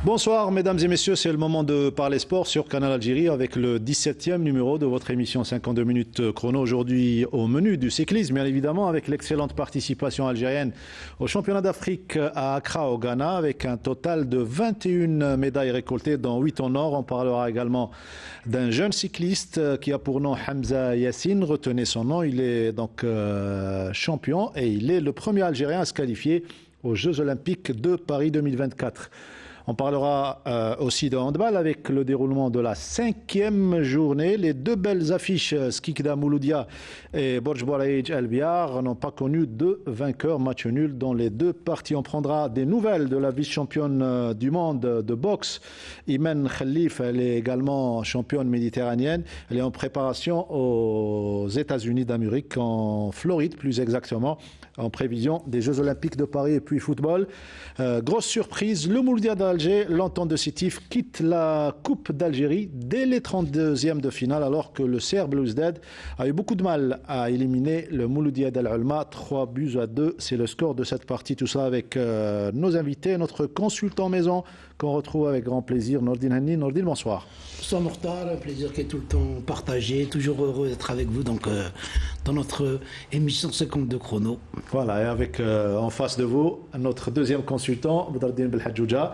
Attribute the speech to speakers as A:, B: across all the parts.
A: Bonsoir mesdames et messieurs, c'est le moment de parler sport sur Canal Algérie avec le 17e numéro de votre émission 52 minutes chrono. Aujourd'hui au menu du cyclisme, bien évidemment, avec l'excellente participation algérienne au championnat d'Afrique à Accra au Ghana avec un total de 21 médailles récoltées dont 8 en or. On parlera également d'un jeune cycliste qui a pour nom Hamza Yassine, retenez son nom, il est donc champion et il est le premier Algérien à se qualifier aux Jeux Olympiques de Paris 2024. On parlera aussi de handball avec le déroulement de la 5e journée. Les deux belles affiches, Skikda Mouloudia et Borj Boraïj El Biar, n'ont pas connu de vainqueur, match nul dans les deux parties. On prendra des nouvelles de la vice-championne du monde de boxe, Imen Khalif. Elle est également championne méditerranéenne. Elle est en préparation aux États-Unis d'Amérique, en Floride plus exactement, en prévision des Jeux Olympiques de Paris. Et puis football, grosse surprise, le Mouloudia d'Alger, l'entente de Sétif, quitte la Coupe d'Algérie dès les 32e de finale, alors que le Serbe Belouizdad a eu beaucoup de mal à éliminer le Mouloudia d'Al-Ulma. 3-2. C'est le score de cette partie. Tout ça avec nos invités, notre consultant maison qu'on retrouve avec grand plaisir, Nordine Hanni. Nordine, bonsoir.
B: Bonsoir Mortal, un plaisir qui est tout le temps partagé, toujours heureux d'être avec vous dans notre émission 52 chrono.
A: Voilà, et avec en face de vous, notre deuxième consultant, Badardine Belhadjouja.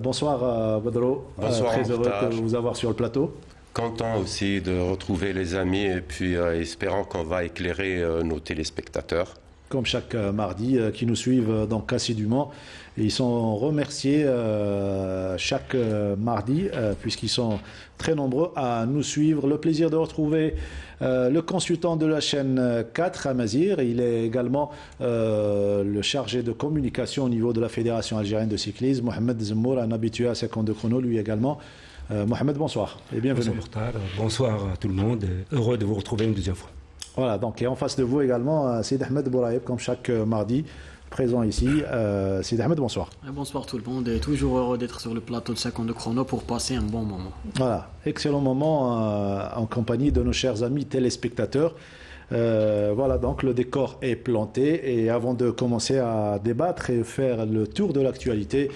A: Bonsoir Badro,
C: bonsoir,
A: très heureux de vous avoir sur le plateau.
C: Content aussi de retrouver les amis et puis espérant qu'on va éclairer nos téléspectateurs.
A: Comme chaque mardi, qui nous suivent donc assidûment. Et ils sont remerciés chaque mardi, puisqu'ils sont très nombreux à nous suivre. Le plaisir de retrouver le consultant de la chaîne 4, Amazir. Il est également le chargé de communication au niveau de la Fédération algérienne de cyclisme. Mohamed Zemmour, un habitué à 52 chrono, lui également. Mohamed, bonsoir et bienvenue.
D: Bonsoir à tout le monde. Heureux de vous retrouver une deuxième fois.
A: Voilà, donc et en face de vous également, Sid Ahmed Bouraïb, comme chaque mardi, présent ici. Sid Ahmed, bonsoir.
E: Bonsoir tout le monde, et toujours heureux d'être sur le plateau de 52 chrono pour passer un bon moment.
A: Voilà, excellent moment en compagnie de nos chers amis téléspectateurs. Voilà, donc le décor est planté et avant de commencer à débattre et faire le tour de l'actualité,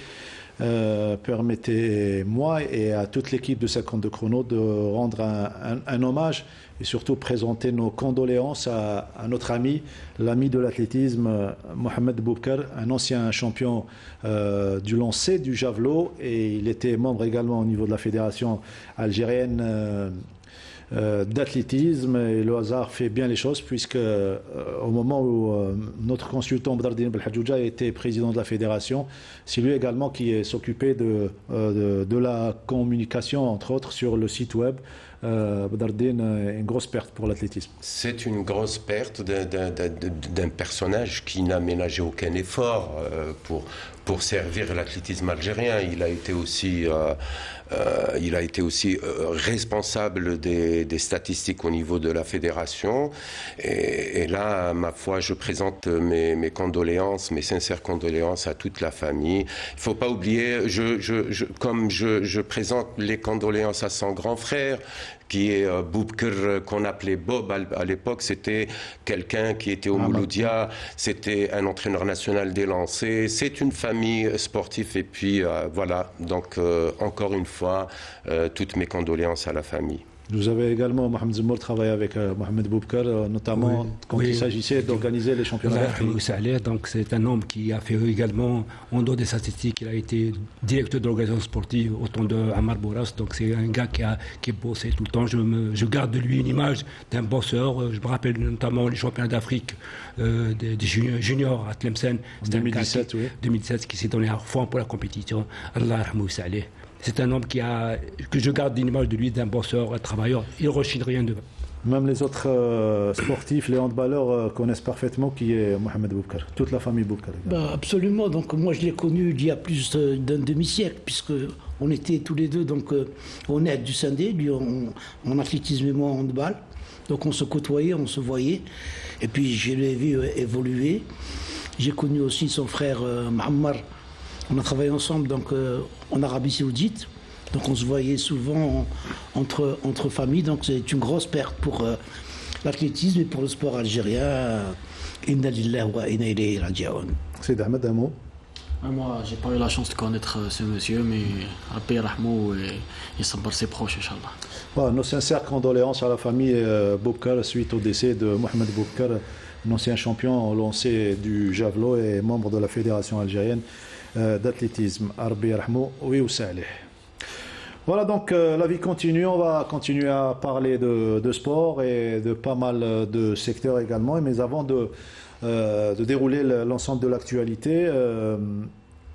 A: permettez-moi et à toute l'équipe de 52 chrono de rendre un hommage et surtout présenter nos condoléances à notre ami, l'ami de l'athlétisme, Mohamed Boubkar, un ancien champion du lancer, du javelot, et il était membre également au niveau de la fédération algérienne d'athlétisme, et le hasard fait bien les choses puisque au moment où notre consultant Badardine Belhadjouja était président de la fédération, c'est lui également qui s'occupait de la communication, entre autres sur le site web. Badardine, une grosse perte pour l'athlétisme.
C: C'est une grosse perte d'un personnage qui n'a ménagé aucun effort pour servir l'athlétisme algérien. Il a été aussi responsable des statistiques au niveau de la fédération. Et là, ma foi, je présente mes condoléances, mes sincères condoléances à toute la famille. Il ne faut pas oublier, comme je présente les condoléances à son grand frère, qui est Boubkar, qu'on appelait Bob à l'époque. C'était quelqu'un qui était au Mouloudia, c'était un entraîneur national des lancers, c'est une famille sportive, et puis voilà, donc encore une fois, toutes mes condoléances à la famille.
A: Vous avez également, Mohamed Zemmour, travaillé avec Mohamed Boubkar, notamment quand il s'agissait d'organiser les championnats d'Afrique.
D: Donc c'est un homme qui a fait également, en dehors des statistiques, il a été directeur de l'organisation sportive autant de Ammar Bourras. Donc c'est un gars qui bossé tout le temps. Je garde de lui une image d'un bosseur. Je me rappelle notamment les championnats d'Afrique des juniors à Tlemcen.
A: 2017, oui.
D: 2017, qui s'est donné à fond pour la compétition. Allah rahmou saleh. C'est un homme que je garde une image de lui d'un bosseur, un travailleur. Il ne rechigne rien de.
A: Même les autres sportifs, les handballeurs connaissent parfaitement qui est Mohamed Boubkar, toute la famille Boubkar.
B: Absolument, donc moi je l'ai connu il y a plus d'un demi-siècle, puisqu'on était tous les deux donc, au NEC du Sindé, lui en athlétisme et moi en handball. Donc on se côtoyait, on se voyait, et puis je l'ai vu évoluer. J'ai connu aussi son frère Ma'ammar. On a travaillé ensemble donc, en Arabie Saoudite, donc on se voyait souvent entre familles, donc c'est une grosse perte pour l'athlétisme et pour le sport algérien. Inna lillahi wa inna ilayhi raji'un.
A: C'est Ahmed, un mot.
E: Moi, j'ai pas eu la chance de connaître ce monsieur, mais Rabbi Rahmou et Sabbar ses proches, Inch'Allah.
A: Voilà, nos sincères condoléances à la famille Boubkar suite au décès de Mohamed Boubkar, un ancien champion lancé du javelot et membre de la Fédération algérienne d'athlétisme. Rabbi Rahmou, oui ou salih. Voilà, donc la vie continue. On va continuer à parler de sport et de pas mal de secteurs également. Mais avant de dérouler l'ensemble de l'actualité,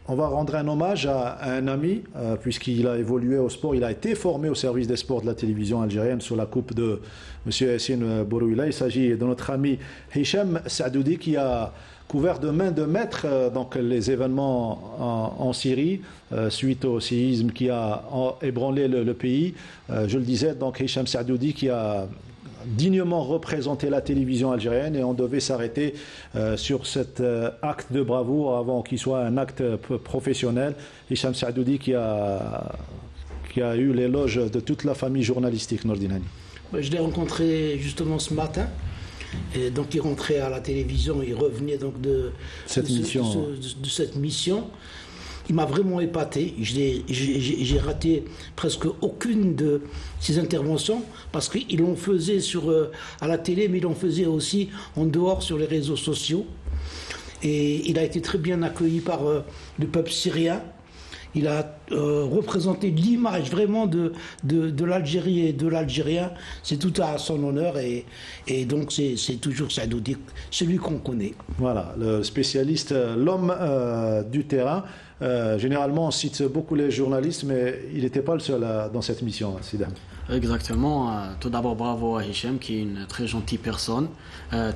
A: on va rendre un hommage à un ami, puisqu'il a évolué au sport. Il a été formé au service des sports de la télévision algérienne sous la coupe de M. Yassine Bourouila. Il s'agit de notre ami Hicham Saadoudi qui a couvert de main de maître donc les événements en Syrie suite au séisme qui a ébranlé le pays. Je le disais, donc Hicham Saadoudi qui a dignement représenté la télévision algérienne, et on devait s'arrêter sur cet acte de bravoure avant qu'il soit un acte professionnel. Hicham Saadoudi qui a eu l'éloge de toute la famille journalistique nordinani.
B: Je l'ai rencontré justement ce matin. Et donc il rentrait à la télévision, il revenait donc de cette mission. Il m'a vraiment épaté. J'ai raté presque aucune de ses interventions parce qu'il en faisait à la télé, mais il en faisait aussi en dehors sur les réseaux sociaux. Et il a été très bien accueilli par le peuple syrien. Il a représenté l'image vraiment de l'Algérie et de l'Algérien. C'est tout à son honneur et donc c'est toujours Saadoudi, celui qu'on connaît.
A: Voilà, le spécialiste, l'homme du terrain. Généralement, on cite beaucoup les journalistes, mais il n'était pas le seul dans cette mission, Sidam.
E: Exactement. Tout d'abord, bravo à Hicham, qui est une très gentille personne,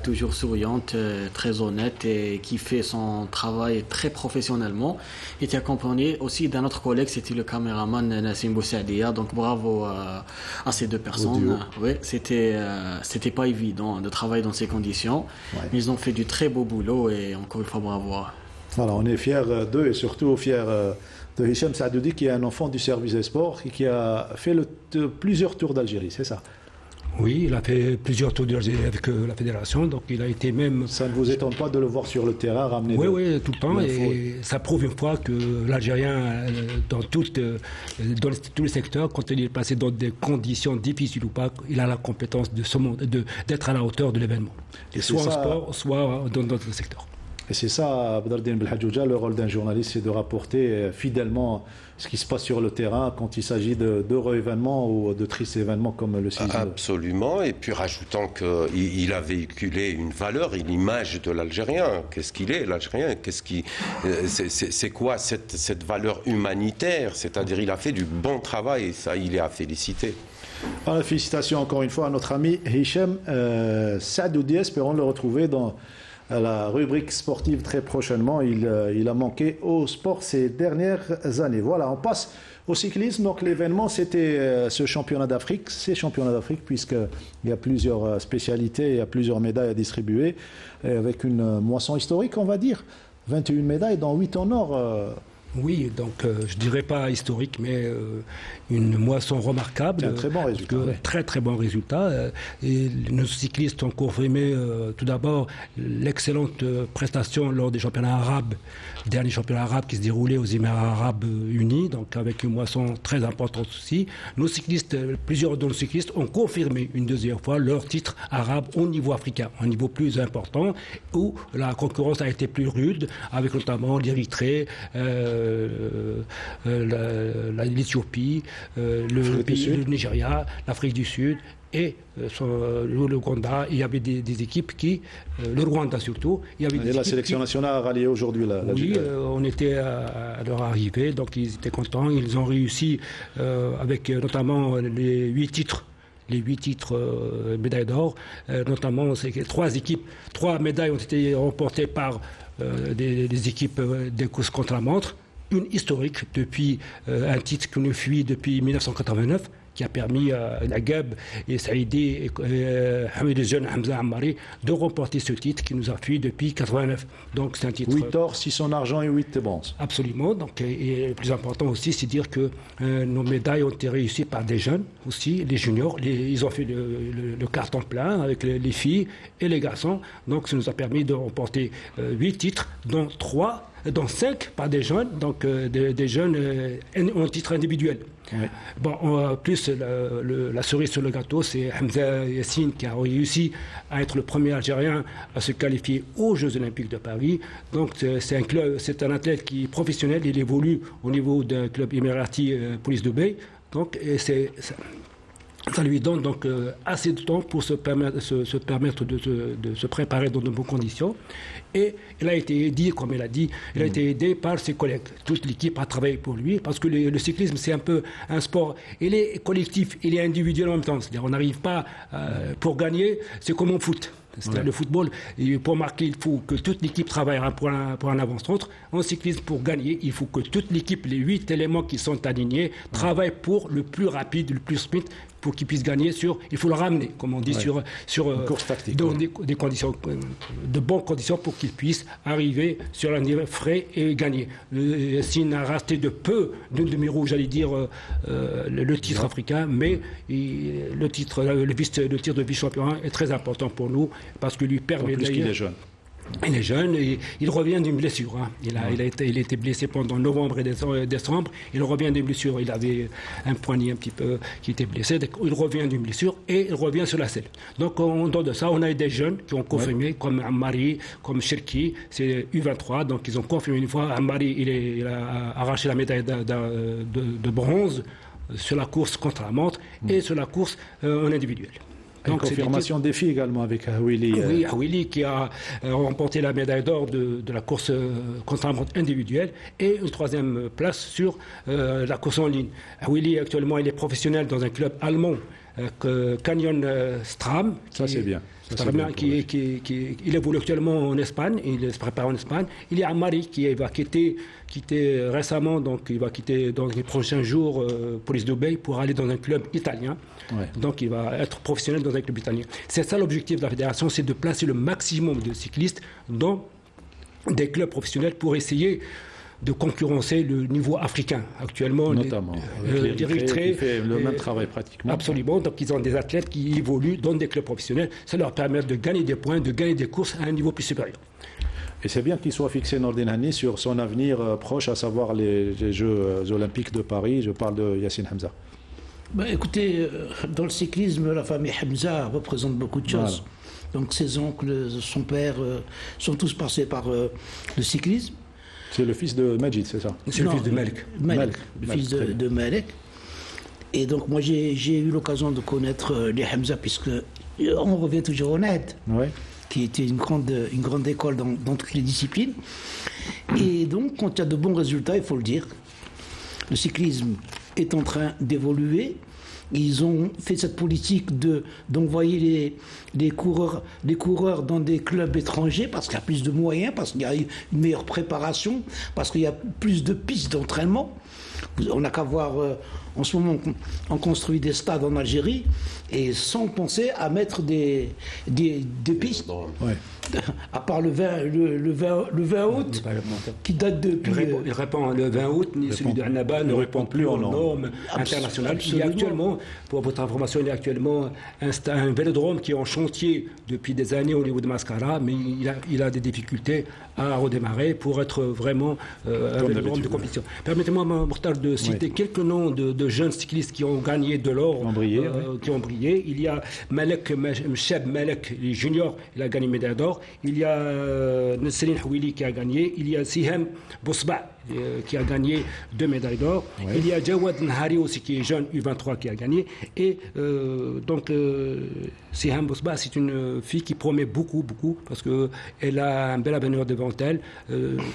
E: toujours souriante, très honnête et qui fait son travail très professionnellement. Il était accompagné aussi d'un autre collègue, c'était le caméraman Nassim Boussaadia. Donc bravo à ces deux personnes. Oui, c'était pas évident de travailler dans ces conditions. Ouais. Ils ont fait du très beau boulot et encore une fois, bravo.
A: Voilà, on est fiers d'eux et surtout fiers de Hicham Saadoudi qui est un enfant du service des sports et qui a fait plusieurs tours d'Algérie, c'est ça?
D: Oui, il a fait plusieurs tours d'Algérie avec la fédération, donc il a été même...
A: Ça ne vous étonne pas de le voir sur le terrain ramener...
D: Oui, tout le temps, et ça prouve une fois que l'Algérien, dans tous les secteurs, quand il est passé dans des conditions difficiles ou pas, il a la compétence d'être à la hauteur de l'événement, soit en sport, soit dans d'autres secteurs.
A: Et c'est ça, Badardine Belhadjouja, le rôle d'un journaliste, c'est de rapporter fidèlement ce qui se passe sur le terrain quand il s'agit d'heureux événements ou de tristes événements comme le séisme.
C: Absolument, et puis rajoutant qu'il a véhiculé une valeur, une image de l'Algérien. Qu'est-ce qu'il est, l'Algérien? C'est quoi cette valeur humanitaire? C'est-à-dire il a fait du bon travail, et ça, il est à féliciter.
A: Alors, félicitations encore une fois à notre ami Hicham Saadoudi. Espérons le retrouver dans la rubrique sportive très prochainement. Il a manqué au sport ces dernières années. Voilà, on passe au cyclisme. Donc l'événement, c'était ce championnat d'Afrique. Ces championnats d'Afrique, puisqu'il y a plusieurs spécialités, il y a plusieurs médailles à distribuer, avec une moisson historique, on va dire. 21 médailles, dont 8 en or.
D: Oui, donc je dirais pas historique, mais une moisson remarquable.
A: C'est un très bon résultat.
D: Très très bon résultat. Et nos cyclistes ont confirmé tout d'abord l'excellente prestation lors des championnats arabes, dernier championnat arabe qui se déroulait aux Émirats arabes unis, donc avec une moisson très importante aussi. Nos cyclistes, plusieurs de nos cyclistes ont confirmé une deuxième fois leur titre arabe au niveau africain, au niveau plus important, où la concurrence a été plus rude, avec notamment l'Érythrée, l'Éthiopie, le Nigeria, l'Afrique du Sud et le Rwanda. Il y avait des équipes qui, le Rwanda surtout, il y avait des
A: la sélection nationale a rallié aujourd'hui
D: oui, on était à leur arrivée, donc ils étaient contents. Ils ont réussi avec notamment les 8 titres. Les 8 titres médailles d'or, notamment trois médailles ont été remportées par des équipes des courses contre la montre. Une historique depuis un titre qu'on fuit depuis 1989, qui a permis à Nagab et Saïdi et Hamid Jeune Hamza Ammari de remporter ce titre qui nous a fui depuis 1989. Donc c'est un titre...
A: 8 or, 6 en argent et 8 bronze.
D: Absolument. Donc, et le plus important aussi, c'est dire que nos médailles ont été réussies par des jeunes aussi, les juniors. Ils ont fait le carton plein avec les filles et les garçons. Donc ça nous a permis de remporter 8 titres, dont 3 dont 5 par des jeunes, donc des jeunes en titre individuel. Oui. Bon, plus la cerise sur le gâteau, c'est Hamza Yassine qui a réussi à être le premier Algérien à se qualifier aux Jeux Olympiques de Paris. Donc c'est un athlète qui est professionnel, il évolue au niveau d'un club émirati Police de Bay. Donc ça lui donne donc assez de temps pour se permettre de se préparer dans de bonnes conditions. Et il a été aidé, comme il a dit, il a été aidé par ses collègues. Toute l'équipe a travaillé pour lui, parce que le cyclisme, c'est un peu un sport. Il est collectif, il est individuel en même temps. C'est-à-dire on n'arrive pas pour gagner, c'est comme en foot. C'est-à-dire le football, pour marquer, il faut que toute l'équipe travaille pour un avant-centre. En cyclisme, pour gagner, il faut que toute l'équipe, les 8 éléments qui sont alignés, travaillent pour le plus rapide, le plus sprint, pour qu'ils puissent gagner il faut le ramener, comme on dit, sur
A: course tactique,
D: dans des conditions, de bonnes conditions pour qu'ils puissent arriver sur un niveau frais et gagner. S'il a resté de peu d'une demi-rouge, j'allais dire, le titre africain, mais le titre de vice-champion est très important pour nous, parce que lui permet
A: d'ailleurs... qu'il est jeune.
D: Il est jeune et il revient d'une blessure. Hein. Il a été blessé pendant novembre et décembre. Il revient d'une blessure. Il avait un poignet un petit peu qui était blessé. Il revient d'une blessure et il revient sur la selle. Donc, en dehors de ça, on a des jeunes qui ont confirmé, comme Ammari, comme Cherki. C'est U23. Donc, ils ont confirmé une fois. Ammari, il a arraché la médaille de bronze sur la course contre la montre et sur la course en individuel.
A: Donc, confirmation des filles également avec Hawili.
D: Oui, Hawili qui a remporté la médaille d'or de la course contre la montre individuelle et une 3e place sur la course en ligne. Hawili, actuellement, il est professionnel dans un club allemand, Canyon Stram.
A: Ça, c'est bien.
D: Il évolue actuellement en Espagne, il se prépare en Espagne. Il y a Ammari qui va quitter récemment, donc il va quitter dans les prochains jours Police de Bay pour aller dans un club italien. Ouais. Donc il va être professionnel dans un club italien. C'est ça l'objectif de la fédération, c'est de placer le maximum de cyclistes dans des clubs professionnels pour essayer de concurrencer le niveau africain. Actuellement,
A: notamment l'Érythrée qui fait le même travail pratiquement.
D: Absolument. Donc ils ont des athlètes qui évoluent dans des clubs professionnels. Ça leur permet de gagner des points, de gagner des courses à un niveau plus supérieur.
A: Et c'est bien qu'il soit fixé Nordin Hani sur son avenir proche, à savoir les Jeux Olympiques de Paris. Je parle de Yassine Hamza.
B: Écoutez, dans le cyclisme, la famille Hamza représente beaucoup de choses. Voilà. Donc ses oncles, son père sont tous passés par le cyclisme.
A: C'est le fils de Majid, c'est ça?
D: C'est le fils de Malek.
B: Le fils de Malek. Et donc moi j'ai eu l'occasion de connaître les Hamza, puisque on revient toujours au NED, qui était une grande école dans toutes les disciplines. Et donc quand il y a de bons résultats, il faut le dire, le cyclisme est en train d'évoluer. Ils ont fait cette politique d'envoyer les coureurs dans des clubs étrangers parce qu'il y a plus de moyens, parce qu'il y a une meilleure préparation, parce qu'il y a plus de pistes d'entraînement. On n'a qu'à voir, en ce moment, on construit des stades en Algérie et sans penser à mettre des pistes. Ouais. À part le 20 août, qui date depuis...
D: Il répond le 20 août, celui de Annaba ne répond plus aux normes internationales. Il y a actuellement, pour votre information, il y a actuellement un vélodrome qui est en chantier depuis des années au niveau de Mascara, mais il a des difficultés à redémarrer pour être vraiment un vélodrome de compétition. Permettez-moi, Mokhtar, de citer quelques noms de jeunes cyclistes qui ont gagné de l'or, qui ont brillé. Il y a Mcheb Malek, junior, il a gagné médaille d'or. Il y a Nesrine Houili qui a gagné. Il y a Sihem Bousba qui a gagné 2 médailles d'or. Ouais. Il y a Jawad Nahari aussi qui est jeune, U23, qui a gagné. Et donc Sihem Bousba, c'est une fille qui promet beaucoup, parce qu'elle a un bel avenir devant elle,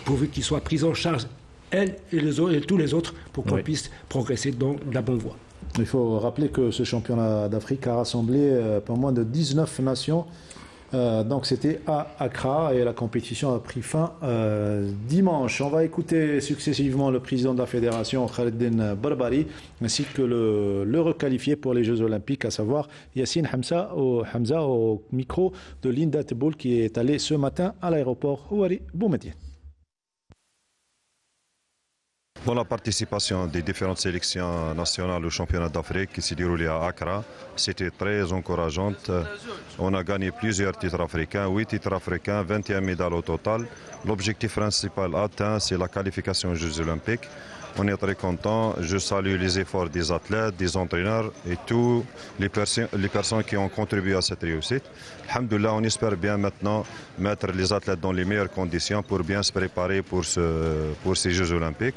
D: pourvu qu'il soit pris en charge, elle et tous les autres, pour qu'on puisse progresser dans la bonne voie.
A: Il faut rappeler que ce championnat d'Afrique a rassemblé pas moins de 19 nations. Donc c'était à Accra et la compétition a pris fin dimanche. On va écouter successivement le président de la fédération, Khaleddine Barbari, ainsi que le requalifié pour les Jeux Olympiques, à savoir Yassine Hamza au micro de Linda Teboul, qui est allé ce matin à l'aéroport Houari Boumediene.
F: Dans la participation des différentes sélections nationales au championnat d'Afrique qui s'est déroulé à Accra, c'était très encourageant. On a gagné plusieurs titres africains, 8 titres africains, 21 médailles au total. L'objectif principal atteint, c'est la qualification aux Jeux Olympiques. On est très contents. Je salue les efforts des athlètes, des entraîneurs et toutes les personnes qui ont contribué à cette réussite. Alhamdoulilah, on espère bien maintenant mettre les athlètes dans les meilleures conditions pour bien se préparer pour ces Jeux Olympiques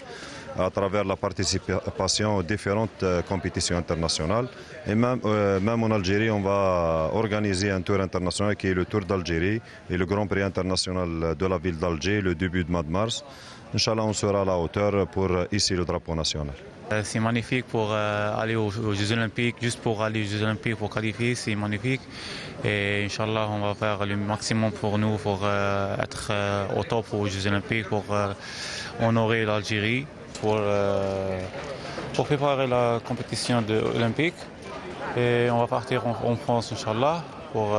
F: à travers la participation aux différentes compétitions internationales. Et même en Algérie, on va organiser un tour international qui est le Tour d'Algérie et le Grand Prix international de la ville d'Alger le début du mois de mars. Inch'Allah, on sera à la hauteur pour hisser le drapeau national.
G: C'est magnifique pour aller aux Jeux Olympiques, juste pour aller aux Jeux Olympiques, pour qualifier, c'est magnifique. Et Inch'Allah, on va faire le maximum pour nous, pour être au top aux Jeux Olympiques, pour honorer l'Algérie, pour préparer la compétition olympique. Et on va partir en France, Inch'Allah, pour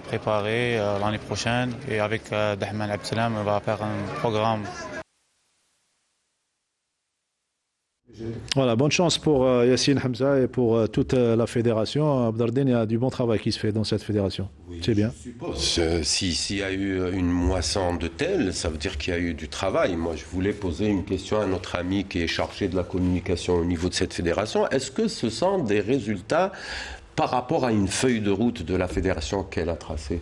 G: préparer l'année prochaine. Et avec Dahman Abdesalam, on va faire un programme.
A: Voilà, bonne chance pour Yassine Hamza et pour toute la fédération. Abdardine, il y a du bon travail qui se fait dans cette fédération. Oui, c'est bien.
C: S'il y a eu une moisson de telle, ça veut dire qu'il y a eu du travail. Moi, je voulais poser une question à notre ami qui est chargé de la communication au niveau de cette fédération. Est-ce que ce sont des résultats par rapport à une feuille de route de la fédération qu'elle a tracée ?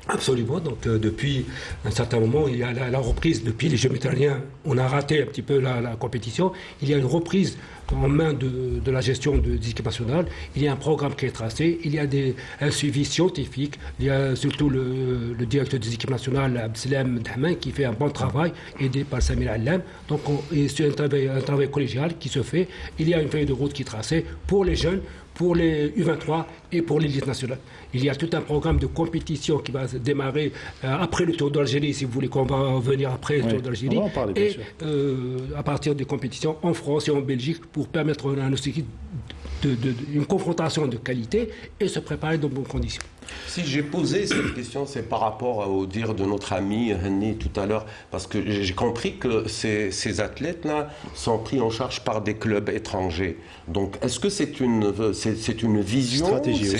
D: Absolument. Donc depuis un certain moment, il y a la reprise. Depuis les Jeux méditerranéens, on a raté un petit peu la compétition. Il y a une reprise en main de la gestion des équipes nationales. Il y a un programme qui est tracé. Il y a un suivi scientifique. Il y a surtout le directeur des équipes nationales, Abdesalam Dahman, qui fait un bon travail, aidé par Samir Allam. Donc c'est un travail collégial qui se fait. Il y a une feuille de route qui est tracée pour les jeunes, pour les U23 et pour l'élite nationale. Il y a tout un programme de compétition qui va démarrer après le Tour d'Algérie, si vous voulez qu'on va revenir après le Tour d'Algérie, et à partir des compétitions en France et en Belgique pour permettre à nos équipes une confrontation de qualité et se préparer dans de bonnes conditions.
C: Si j'ai posé cette question, c'est par rapport au dire de notre ami Henny tout à l'heure, parce que j'ai compris que ces athlètes-là sont pris en charge par des clubs étrangers. Donc, est-ce que c'est une vision
A: stratégie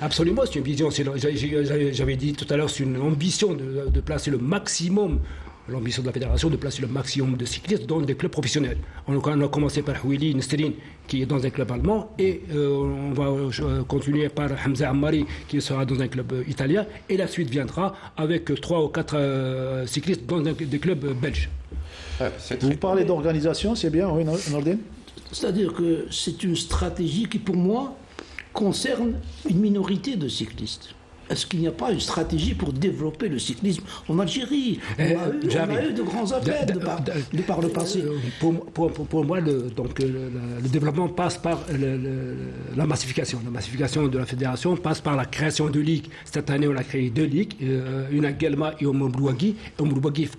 D: Absolument, c'est une vision. J'avais dit tout à l'heure, c'est une ambition de placer le maximum. L'ambition de la fédération de placer le maximum de cyclistes dans des clubs professionnels. On a commencé par Houili Nestrin, qui est dans un club allemand, et on va continuer par Hamza Ammari, qui sera dans un club italien, et la suite viendra avec 3 ou 4 cyclistes dans des clubs belges.
A: Vous parlez d'organisation, c'est bien, oui, Nordine ?
B: C'est-à-dire que c'est une stratégie qui, pour moi, concerne une minorité de cyclistes. Est-ce qu'il n'y a pas une stratégie pour développer le cyclisme en Algérie ? On a eu de grands athlètes par le passé.
D: Pour moi, le développement passe par la massification. La massification de la fédération passe par la création de ligues. Cette année, on a créé 2 ligues, une à Guelma et au Mboulouagui.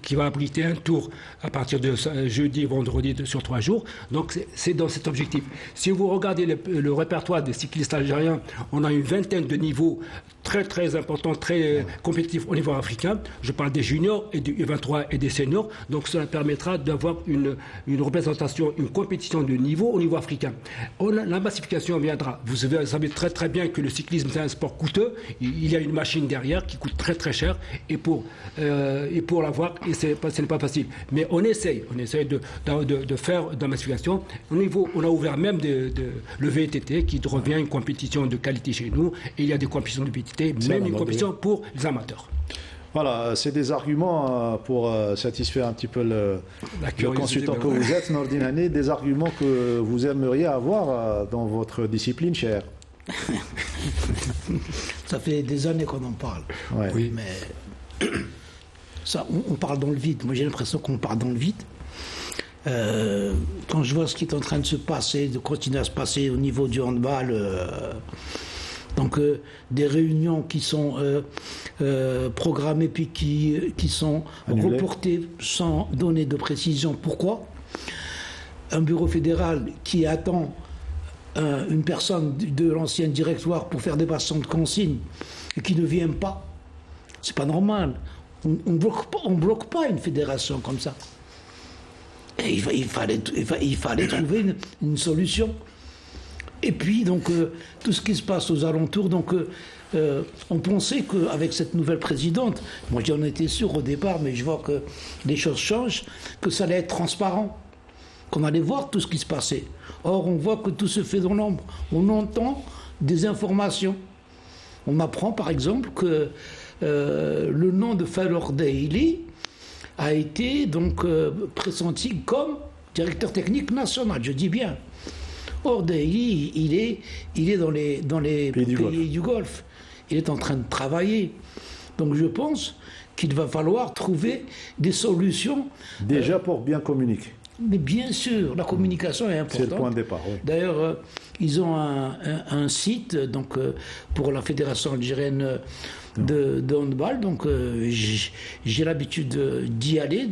D: Qui va abriter un tour à partir de jeudi et vendredi sur 3 jours. Donc, c'est dans cet objectif. Si vous regardez le répertoire des cyclistes algériens, on a une vingtaine de niveaux très important, très compétitif au niveau africain. Je parle des juniors et du U23 et des seniors. Donc cela permettra d'avoir une représentation, une compétition de niveau au niveau africain. La massification viendra. Vous savez très bien que le cyclisme c'est un sport coûteux. Il y a une machine derrière qui coûte très cher et pour l'avoir, ce n'est pas facile. Mais on essaye de faire de la massification. On a ouvert même le VTT qui devient une compétition de qualité chez nous. Et il y a des compétitions de VTT, même une compétition pour les amateurs.
A: Voilà, c'est des arguments pour satisfaire un petit peu le consultant que vous êtes, Nordine Hanni, des arguments que vous aimeriez avoir dans votre discipline chère.
B: Ça fait des années qu'on en parle.
A: Ouais.
B: Oui, mais ça, on parle dans le vide. Moi, j'ai l'impression qu'on parle dans le vide. Quand je vois ce qui est en train de se passer, de continuer à se passer au niveau du handball, donc des réunions qui sont programmées puis qui sont annulées, reportées sans donner de précision. Pourquoi ? Un bureau fédéral qui attend une personne de l'ancien directoire pour faire des passants de consignes et qui ne vient pas, c'est pas normal. On bloque pas une fédération comme ça. Et il fallait trouver une solution. Et puis, donc, tout ce qui se passe aux alentours, donc, on pensait qu'avec cette nouvelle présidente, moi j'en étais sûr au départ, mais je vois que les choses changent, que ça allait être transparent, qu'on allait voir tout ce qui se passait. Or, on voit que tout se fait dans l'ombre. On entend des informations. On apprend, par exemple, que le nom de Falor Daily a été donc pressenti comme directeur technique national, je dis bien. Or, Daily, il est dans les pays du Golfe. Il est en train de travailler. Donc, je pense qu'il va falloir trouver des solutions.
A: Déjà pour bien communiquer.
B: Mais bien sûr, la communication est importante.
A: C'est le point de départ, oui.
B: D'ailleurs, ils ont un site donc, pour la Fédération algérienne de handball. Donc, j'ai l'habitude d'y aller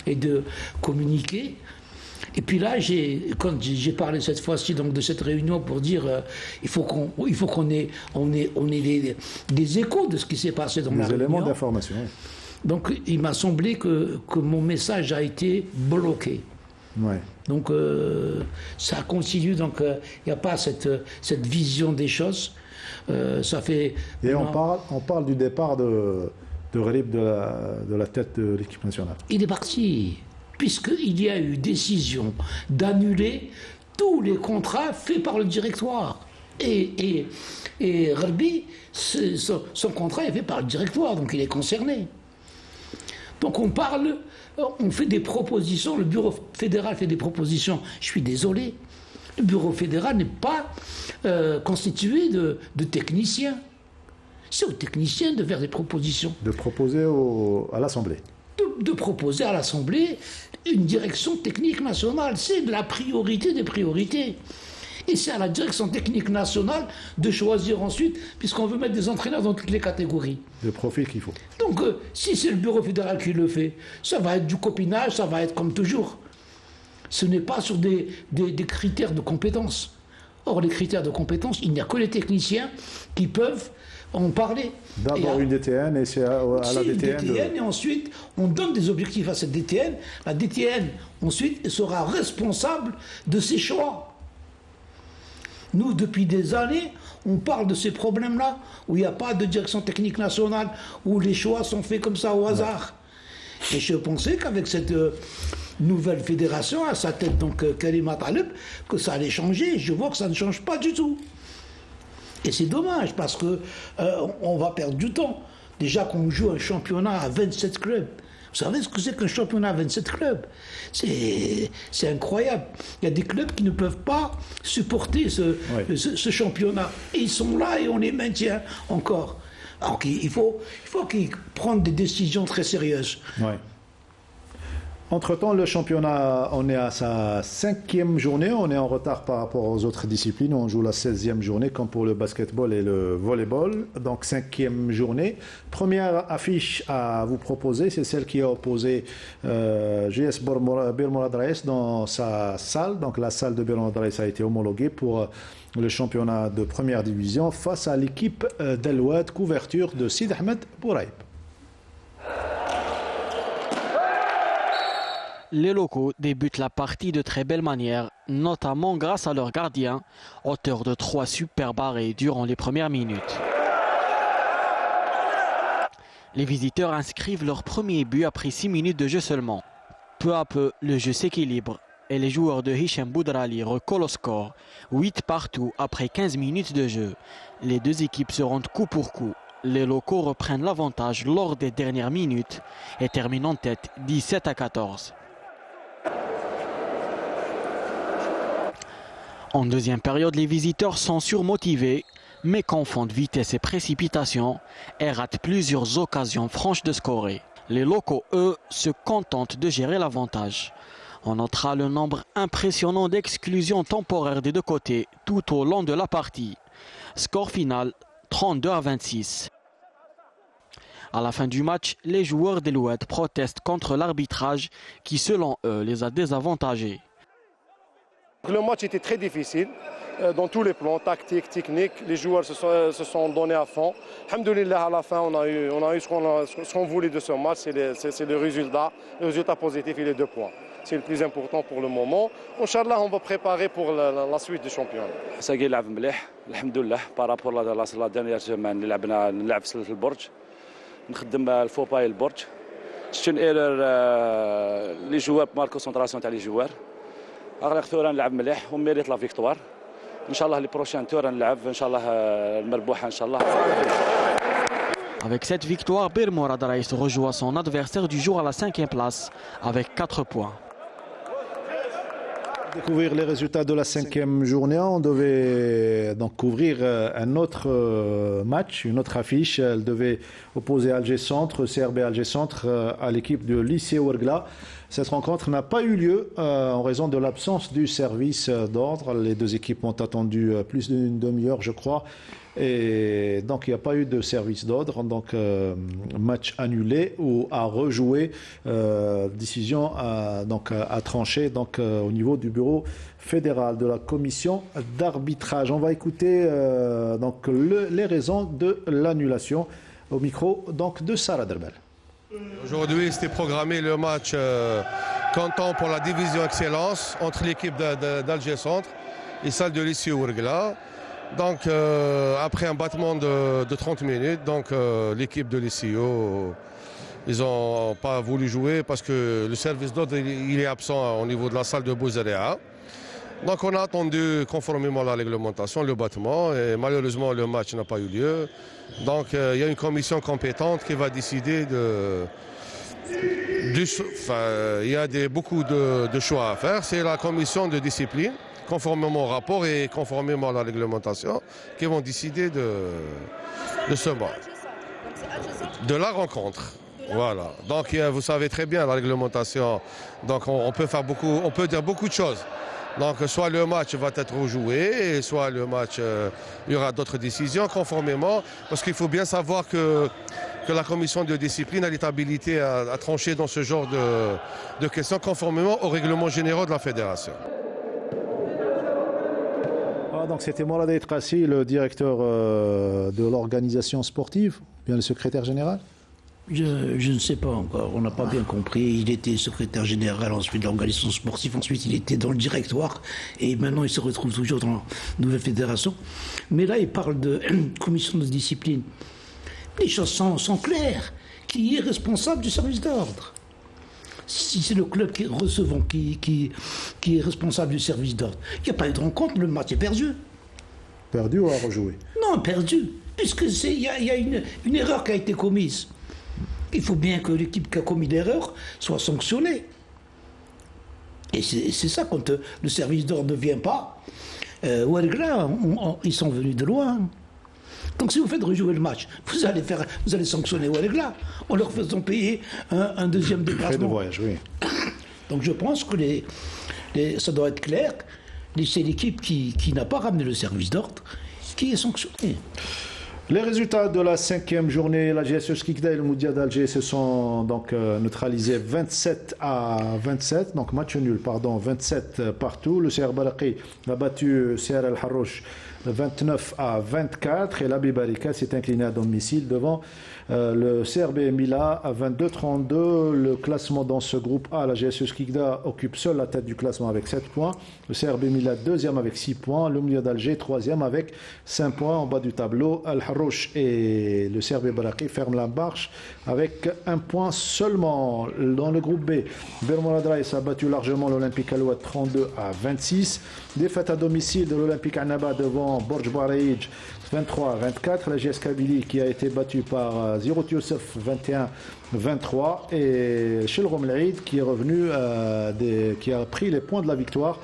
B: et de communiquer. Et puis là, quand j'ai parlé cette fois-ci donc, de cette réunion pour dire il faut qu'on ait des échos de ce qui s'est passé dans la réunion. Des
A: éléments d'information, oui.
B: Donc, il m'a semblé que mon message a été bloqué.
A: Ouais.
B: Donc, ça continue. Donc, il n'y a pas cette vision des choses. Ça fait.
A: Et on parle du départ de Ghalib de la tête de l'équipe nationale.
B: Il est parti, puisqu'il y a eu décision d'annuler tous les contrats faits par le directoire. Et Ghalbi, son contrat est fait par le directoire, donc il est concerné. Donc on fait des propositions, le bureau fédéral fait des propositions. Je suis désolé, le bureau fédéral n'est pas constitué de techniciens. C'est aux techniciens de faire des propositions.
A: De proposer à l'Assemblée.
B: De proposer à l'Assemblée une direction technique nationale. C'est de la priorité des priorités. Et c'est à la direction technique nationale de choisir ensuite, puisqu'on veut mettre des entraîneurs dans toutes les catégories.
A: Le profil qu'il faut.
B: Donc, si c'est le bureau fédéral qui le fait, ça va être du copinage, ça va être comme toujours. Ce n'est pas sur des critères de compétence. Or, les critères de compétence, il n'y a que les techniciens qui peuvent en parler.
A: D'abord une DTN et c'est à la DTN.
B: Et ensuite, on donne des objectifs à cette DTN. La DTN, ensuite, sera responsable de ses choix. Nous, depuis des années, on parle de ces problèmes-là, où il n'y a pas de direction technique nationale, où les choix sont faits comme ça au hasard. Ouais. Et je pensais qu'avec cette nouvelle fédération, à sa tête, donc Karima Taleb, que ça allait changer. Je vois que ça ne change pas du tout. Et c'est dommage, parce qu'on va perdre du temps. Déjà qu'on joue un championnat à 27 clubs. Vous savez ce que c'est qu'un championnat à 27 clubs? C'est incroyable. Il y a des clubs qui ne peuvent pas supporter ce championnat. Et ils sont là et on les maintient encore. Alors il faut qu'ils prennent des décisions très sérieuses.
A: Ouais. Entre-temps, le championnat, on est à sa 5e journée. On est en retard par rapport aux autres disciplines. On joue la 16e journée, comme pour le basketball et le volleyball. Donc, 5e journée. Première affiche à vous proposer, c'est celle qui a opposé JS Bir Morad Raïs dans sa salle. Donc, la salle de Bir Morad Raïs a été homologuée pour le championnat de première division face à l'équipe d'El Oued, couverture de Sid Ahmed Bouraïb.
E: Les locaux débutent la partie de très belle manière, notamment grâce à leur gardien, auteur de 3 super barrés durant les premières minutes. Les visiteurs inscrivent leur premier but après 6 minutes de jeu seulement. Peu à peu, le jeu s'équilibre et les joueurs de Hicham Boudrali recollent au score, 8 partout après 15 minutes de jeu. Les deux équipes se rendent coup pour coup. Les locaux reprennent l'avantage lors des dernières minutes et terminent en tête 17-14. En deuxième période, les visiteurs sont surmotivés, mais confondent vitesse et précipitation et ratent plusieurs occasions franches de scorer. Les locaux, eux, se contentent de gérer l'avantage. On notera le nombre impressionnant d'exclusions temporaires des deux côtés tout au long de la partie. Score final 32-26. À la fin du match, les joueurs d'El Oued protestent contre l'arbitrage qui, selon eux, les a désavantagés.
H: Le match était très difficile. dans tous les plans, tactiques, techniques. Les joueurs se sont donnés à fond. Alhamdoulilah, à la fin, on a eu ce qu'on voulait de ce match, c'est le résultat positif et les 2 points. C'est le plus important pour le moment. Inch'Allah, on va préparer pour la suite du championnat.
I: ساقي لعب مليح الحمد لله بارابور لا دانيير سيمان اللي نلعب في البرج نخدم الفوباي البرج سيت اون ايرور لي جوار مال كونسونطراسيون تاع لي جوار اغلق ثوره نلعب مليح وميريت لا فيكتوار ان شاء الله لي بروشان تور نلعب ان شاء الله المربوحه ان شاء الله.
J: Avec cette victoire, Bir Morad Raïs rejoint son adversaire du jour à la 5e place avec 4 points.
A: Découvrir les résultats de la 5e journée, on devait donc couvrir un autre match, une autre affiche. Elle devait opposer Alger Centre, CRB Alger Centre à l'équipe de lycée Ouargla. Cette rencontre n'a pas eu lieu en raison de l'absence du service d'ordre. Les 2 équipes ont attendu plus d'une demi-heure, je crois. Et donc il n'y a pas eu de service d'ordre, donc match annulé ou à rejouer, décision à trancher donc, au niveau du bureau fédéral de la commission d'arbitrage. On va écouter donc les raisons de l'annulation au micro donc, de Sarah Derbel.
K: Aujourd'hui, c'était programmé le match comptant pour la division excellence entre l'équipe d'Alger Centre et celle de lycée Ouargla. Donc, après un battement de 30 minutes, donc l'équipe de l'ICO, ils n'ont pas voulu jouer parce que le service d'ordre il est absent au niveau de la salle de Bouzaréa. Donc, on a attendu conformément à la réglementation le battement et malheureusement le match n'a pas eu lieu. Donc, il y a une commission compétente qui va décider il y a beaucoup de choix à faire. C'est la commission de discipline, conformément au rapport et conformément à la réglementation, qui vont décider de ce match, de la rencontre. Voilà. Donc vous savez très bien la réglementation. Donc on peut dire beaucoup de choses. Donc soit le match va être rejoué, et soit le match, il y aura d'autres décisions conformément, parce qu'il faut bien savoir que la commission de discipline a l'étabilité à trancher dans ce genre de questions conformément aux règlements généraux de la fédération.
A: Donc c'était Morad Trassi, le directeur de l'organisation sportive, bien le secrétaire général.
B: Je ne sais pas encore, on n'a pas bien compris. Il était secrétaire général ensuite de l'organisation sportive, ensuite il était dans le directoire et maintenant il se retrouve toujours dans la nouvelle fédération. Mais là il parle de commission de discipline. Les choses sont claires. Qui est responsable du service d'ordre? Si c'est le club qui est responsable du service d'ordre, il n'y a pas eu de rencontre, le match est perdu.
A: Perdu ou à rejouer?
B: Non, perdu, puisque il y a une erreur qui a été commise. Il faut bien que l'équipe qui a commis l'erreur soit sanctionnée. Et c'est ça, quand le service d'ordre ne vient pas. Ouargla, ils sont venus de loin. Donc si vous faites rejouer le match, vous allez sanctionner Ouargla en leur faisant payer un deuxième déplacement.
A: De voyage, oui.
B: Donc je pense que ça doit être clair. C'est l'équipe qui n'a pas ramené le service d'ordre qui est sanctionnée.
A: Les résultats de la 5e journée, la GSE Skikda et le Moudia d'Alger se sont donc neutralisés 27-27, donc match nul, 27 partout. Le CR Baraki a battu CR El Harouch 29-24 et l'Abi Barika s'est incliné à domicile devant le CRB Mila à 22-32. Le classement dans ce groupe A, la GSE Skikda occupe seule la tête du classement avec 7 points. Le CRB Mila deuxième avec 6 points. Le Moudia d'Alger troisième avec 5 points. En bas du tableau, Al Harouch et le CRB Baraki ferment la marche avec 1 point seulement. Dans le groupe B, Bir Morad Raïs a battu largement l'Olympique Alouad 32-26. Défaite à domicile de l'Olympique Annaba devant Borj Baraïj 23-24. La GS Kabylie qui a été battue par Zirot Youssef 21-23. Et Shelrom Laïd qui est revenu, qui a pris les points de la victoire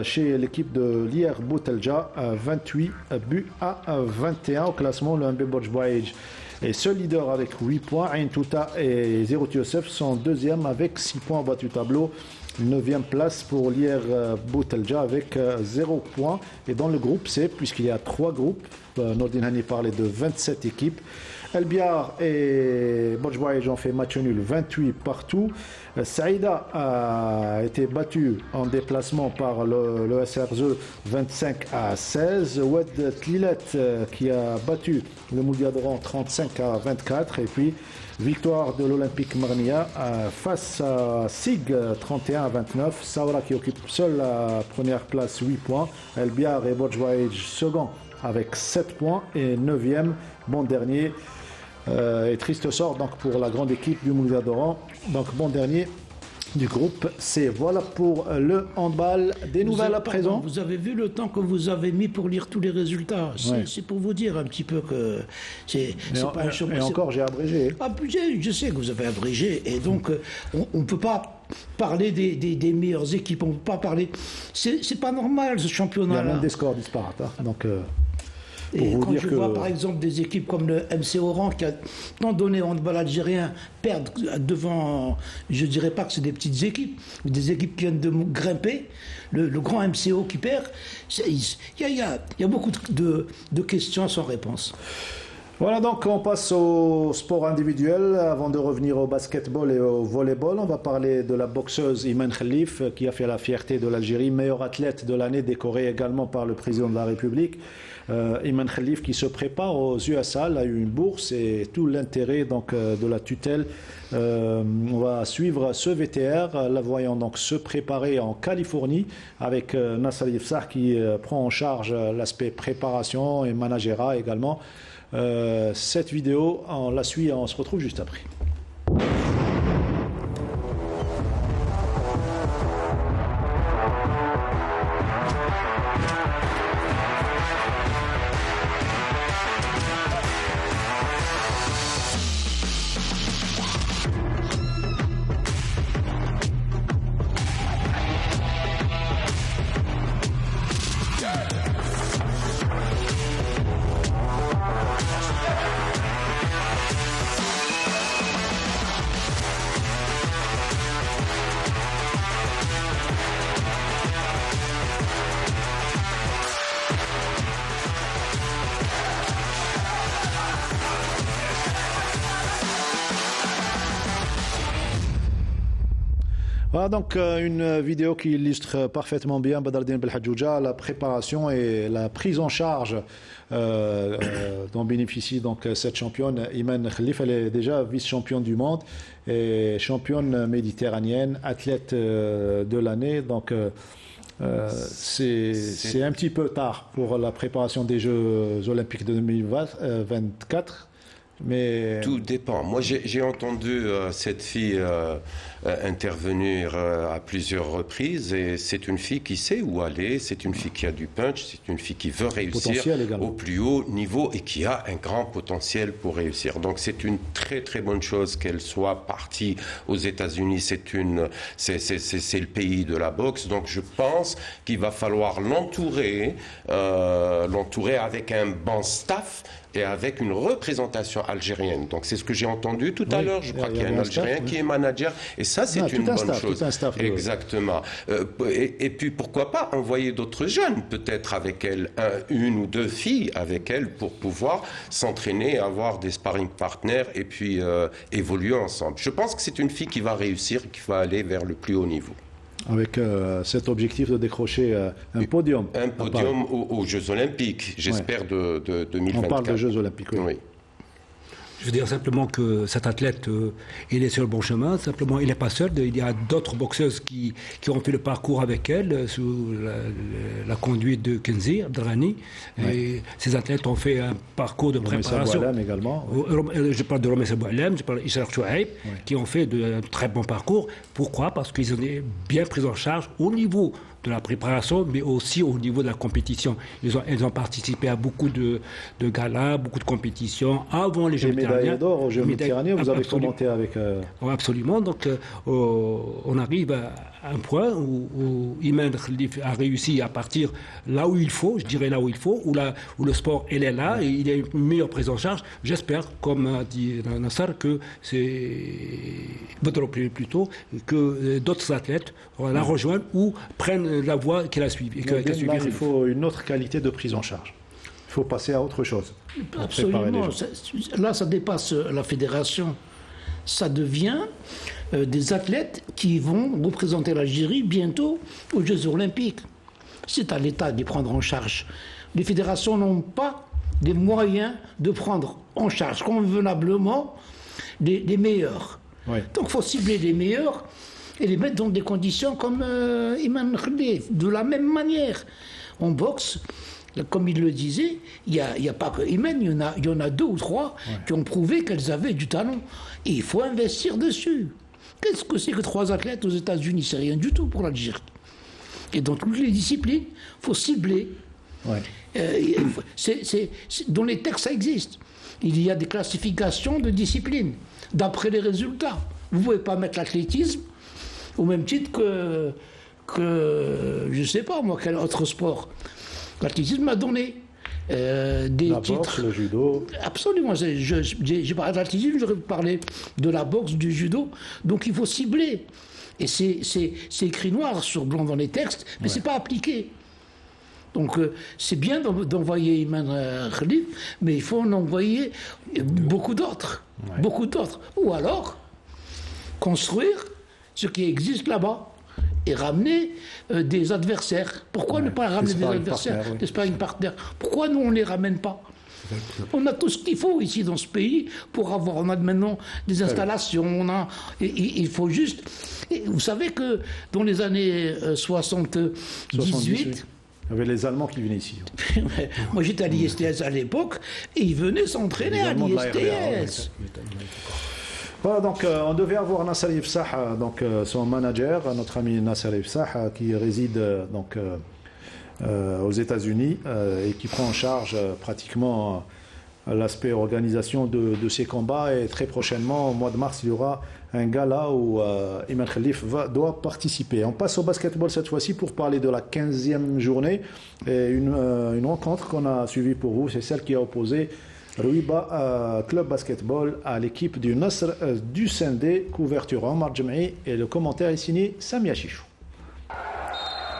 A: chez l'équipe de l'IR Boutelja, 28 buts à 21 au classement. Le MB Borj Baraïj est seul leader avec 8 points. Ain Touta et Zirot Youssef sont deuxième avec 6 points au bas du tableau. 9e place pour l'IR Boutelja avec 0 points. Et dans le groupe C, puisqu'il y a 3 groupes, Nordin Hani parlait de 27 équipes. El Biar et Bojbaïj ont fait match nul 28 partout. Saïda a été battu en déplacement par le SRZ 25-16. Oued Tlilet qui a battu le Moulia d'Oran 35-24. Et puis victoire de l'Olympique Marnia face à SIG 31-29. Saoura qui occupe seule la première place 8 points. El Biar et Bojbaïj second avec 7 points et 9e, bon dernier. Et triste sort donc pour la grande équipe du Moulia d'Oran. Donc bon dernier du groupe C. Voilà pour le handball. Des nouvelles à présent.
B: Vous avez vu le temps que vous avez mis pour lire tous les résultats. C'est pour vous dire un petit peu que c'est pas un championnat.
A: Et encore, j'ai abrégé.
B: Ah, je sais que vous avez abrégé. Et donc, on ne peut pas parler des meilleures équipes. On ne peut pas parler. C'est pas normal ce championnat-là.
A: Il y a même des scores disparates. Hein. Donc.
B: Et quand je vois par exemple des équipes comme le MC Oran qui a tant donné au handball algérien perdre devant, je ne dirais pas que c'est des petites équipes, ou des équipes qui viennent de grimper, le grand MCO qui perd, il y a beaucoup de questions sans réponse.
A: Voilà, donc on passe au sport individuel. Avant de revenir au basketball et au volleyball, on va parler de la boxeuse Iman Khalif qui a fait la fierté de l'Algérie, meilleure athlète de l'année, décorée également par le président de la République. Iman Khalif qui se prépare aux USA, elle a eu une bourse et tout l'intérêt donc de la tutelle. On va suivre ce VTR, la voyant donc se préparer en Californie avec Nassar Yefsah qui prend en charge l'aspect préparation et managérat également. Cette vidéo, on la suit et on se retrouve juste après. Voilà donc une vidéo qui illustre parfaitement bien Badardine Belhadjouja, la préparation et la prise en charge dont bénéficie donc cette championne Iman Khalif. Elle est déjà vice-championne du monde et championne méditerranéenne, athlète de l'année. Donc c'est un petit peu tard pour la préparation des Jeux Olympiques de 2024. Mais
C: tout dépend. Moi, j'ai entendu cette fille intervenir à plusieurs reprises et c'est une fille qui sait où aller, c'est une fille qui a du punch, c'est une fille qui veut réussir au plus haut niveau et qui a un grand potentiel pour réussir. Donc c'est une très très bonne chose qu'elle soit partie aux États-Unis. C'est le pays de la boxe. Donc je pense qu'il va falloir l'entourer avec un bon staff et avec une représentation algérienne. Donc c'est ce que j'ai entendu tout à l'heure. Je crois qu'il y a un Algérien qui est manager et ça c'est une bonne chose. Exactement. Et puis pourquoi pas envoyer d'autres jeunes, peut-être avec elle, une ou deux filles avec elle pour pouvoir s'entraîner, avoir des sparring partners et puis évoluer ensemble. Je pense que c'est une fille qui va réussir, qui va aller vers le plus haut niveau.
A: Avec cet objectif de décrocher un podium.
C: Un podium aux Jeux Olympiques, j'espère, de 2024.
A: On parle de Jeux Olympiques, oui.
D: Je veux dire simplement que cet athlète, il est sur le bon chemin. Simplement, il n'est pas seul. Il y a d'autres boxeuses qui ont fait le parcours avec elle, sous la conduite de Kenzi Abdrani. Et ces athlètes ont fait un parcours de préparation.
A: Également.
D: Je parle de Romessa Boualem, je parle d'Israël Chouaib, qui ont fait de très bons parcours. Pourquoi ? Parce qu'ils ont été bien pris en charge au niveau de la préparation, mais aussi au niveau de la compétition. Elles ont participé à beaucoup de galas, beaucoup de compétitions avant les Jeux méditerranéens.
A: Médailles d'or aux Jeux méditerranéens, vous avez commenté avec...
D: Oui, absolument. Donc, on arrive à un point où Iman Khalif a réussi à partir là où il faut, je dirais là où il faut, où le sport, il est là, et il y a une meilleure prise en charge. J'espère, comme a dit Nassar, que plutôt, que d'autres athlètes la rejoignent ou prennent la voie qu'elle a suivie.
A: Il faut une autre qualité de prise en charge. Il faut passer à autre chose.
B: Absolument. Là, ça dépasse la fédération. Ça devient des athlètes qui vont représenter l'Algérie bientôt aux Jeux Olympiques. C'est à l'État de les prendre en charge. Les fédérations n'ont pas les moyens de prendre en charge convenablement les meilleurs.
A: Oui.
B: Donc il faut cibler les meilleurs et les mettre dans des conditions comme Iman Khalif. De la même manière, en boxe, comme il le disait, il n'y a pas que Iman, il y en a 2 ou 3 qui ont prouvé qu'elles avaient du talent. Et il faut investir dessus. Qu'est-ce que c'est que 3 athlètes aux États-Unis? C'est rien du tout pour l'Algérie. Et dans toutes les disciplines, il faut cibler.
A: Ouais.
B: Dans les textes, ça existe. Il y a des classifications de disciplines, d'après les résultats. Vous ne pouvez pas mettre l'athlétisme au même titre que je ne sais pas moi, quel autre sport. L'athlétisme a donné des
A: la
B: titres.
A: Boxe, le judo.
B: Absolument. J'ai parlé de l'athlétisme, j'aurais parlé de la boxe, du judo. Donc il faut cibler. Et c'est écrit noir sur blanc dans les textes, mais c'est pas appliqué. Donc c'est bien d'envoyer Iman Khalif, mais il faut en envoyer beaucoup d'autres.
A: Ouais.
B: Beaucoup d'autres. Ou alors construire ce qui existe là-bas et ramener des adversaires. Pourquoi ne pas ramener des adversaires, des sparring partners? Pourquoi nous on ne les ramène pas? On a tout ce qu'il faut ici dans ce pays pour avoir. On a maintenant des installations. Il faut juste. Et vous savez que dans les années 78.
A: Il y avait les Allemands qui venaient ici.
B: Moi j'étais à l'ISTS à l'époque et ils venaient s'entraîner à l'ISTS.
A: Voilà, donc on devait avoir Nasser Ifsah, donc son manager, notre ami Nasser Ifsah, qui réside donc aux États-Unis et qui prend en charge pratiquement l'aspect organisation de ces combats. Et très prochainement, au mois de mars, il y aura un gala où Iman Khalif doit participer. On passe au basketball cette fois-ci pour parler de la 15e journée et une rencontre qu'on a suivie pour vous, c'est celle qui a opposé Rouiba Club Basketball à l'équipe du Nasr du Sindé, couverture Omar Djem'i, et le commentaire est signé Samia Chichou.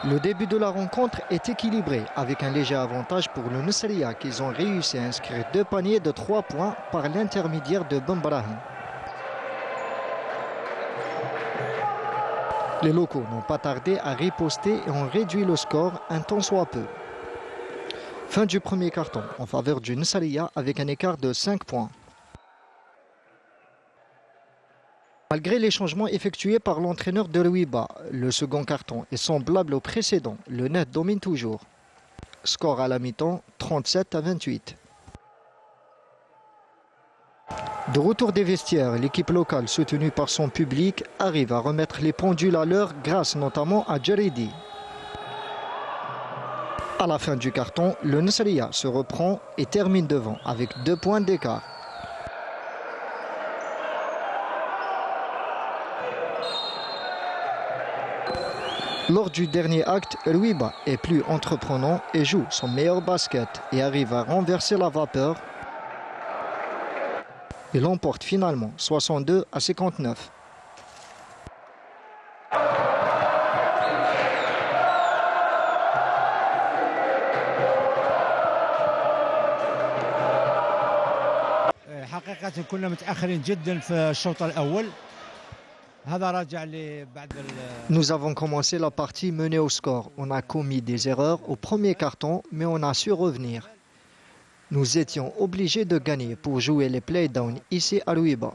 L: Le début de la rencontre est équilibré avec un léger avantage pour le Nasriya qu'ils ont réussi à inscrire 2 paniers de 3 points par l'intermédiaire de Ben Brahim. Les locaux n'ont pas tardé à riposter et ont réduit le score un tant soit peu. Fin du premier carton en faveur du Nasriya avec un écart de 5 points. Malgré les changements effectués par l'entraîneur de Rouiba, le second carton est semblable au précédent. Le net domine toujours. Score à la mi-temps, 37-28. De retour des vestiaires, l'équipe locale soutenue par son public arrive à remettre les pendules à l'heure grâce notamment à Jaridi. À la fin du carton, le Nasriya se reprend et termine devant avec 2 points d'écart. Lors du dernier acte, Rouiba est plus entreprenant et joue son meilleur basket et arrive à renverser la vapeur. Il l'emporte finalement 62-59.
M: حقيقة كنا متأخرين جدا في الشوط الأول.
L: Nous avons commencé la partie menée au score. On a commis des erreurs au premier carton, mais on a su revenir. Nous étions obligés de gagner pour jouer les playdowns ici à Rouiba.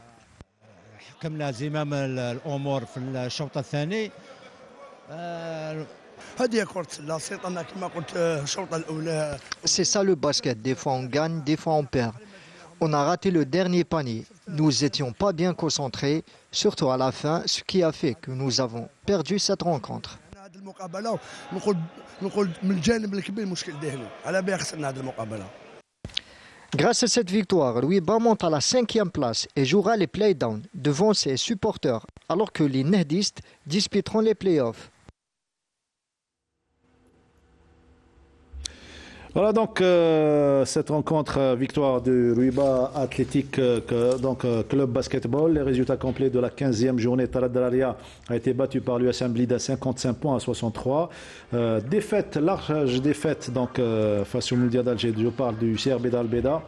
L: C'est ça le basket. Des fois on gagne, des fois on perd. On a raté le dernier panier. Nous n'étions pas bien concentrés, surtout à la fin, ce qui a fait que nous avons perdu cette rencontre.
N: المقابله نقول من الجانب الكبير المشكل دهني على بالي خسرنا هذه المقابله.
L: Grâce à cette victoire, Louiba monte à la 5e place et jouera les playdowns devant ses supporters, alors que les Nehdistes disputeront les playoffs.
A: Voilà donc cette rencontre, victoire de Louiba Athletic, donc club basketball. Les résultats complets de la 15e journée, Talad Dalaria a été battu par l'USM Blida 55 points à 63. Défaite, large défaite donc face au Moudia d'Alger. Je parle du CRB d'Albeda.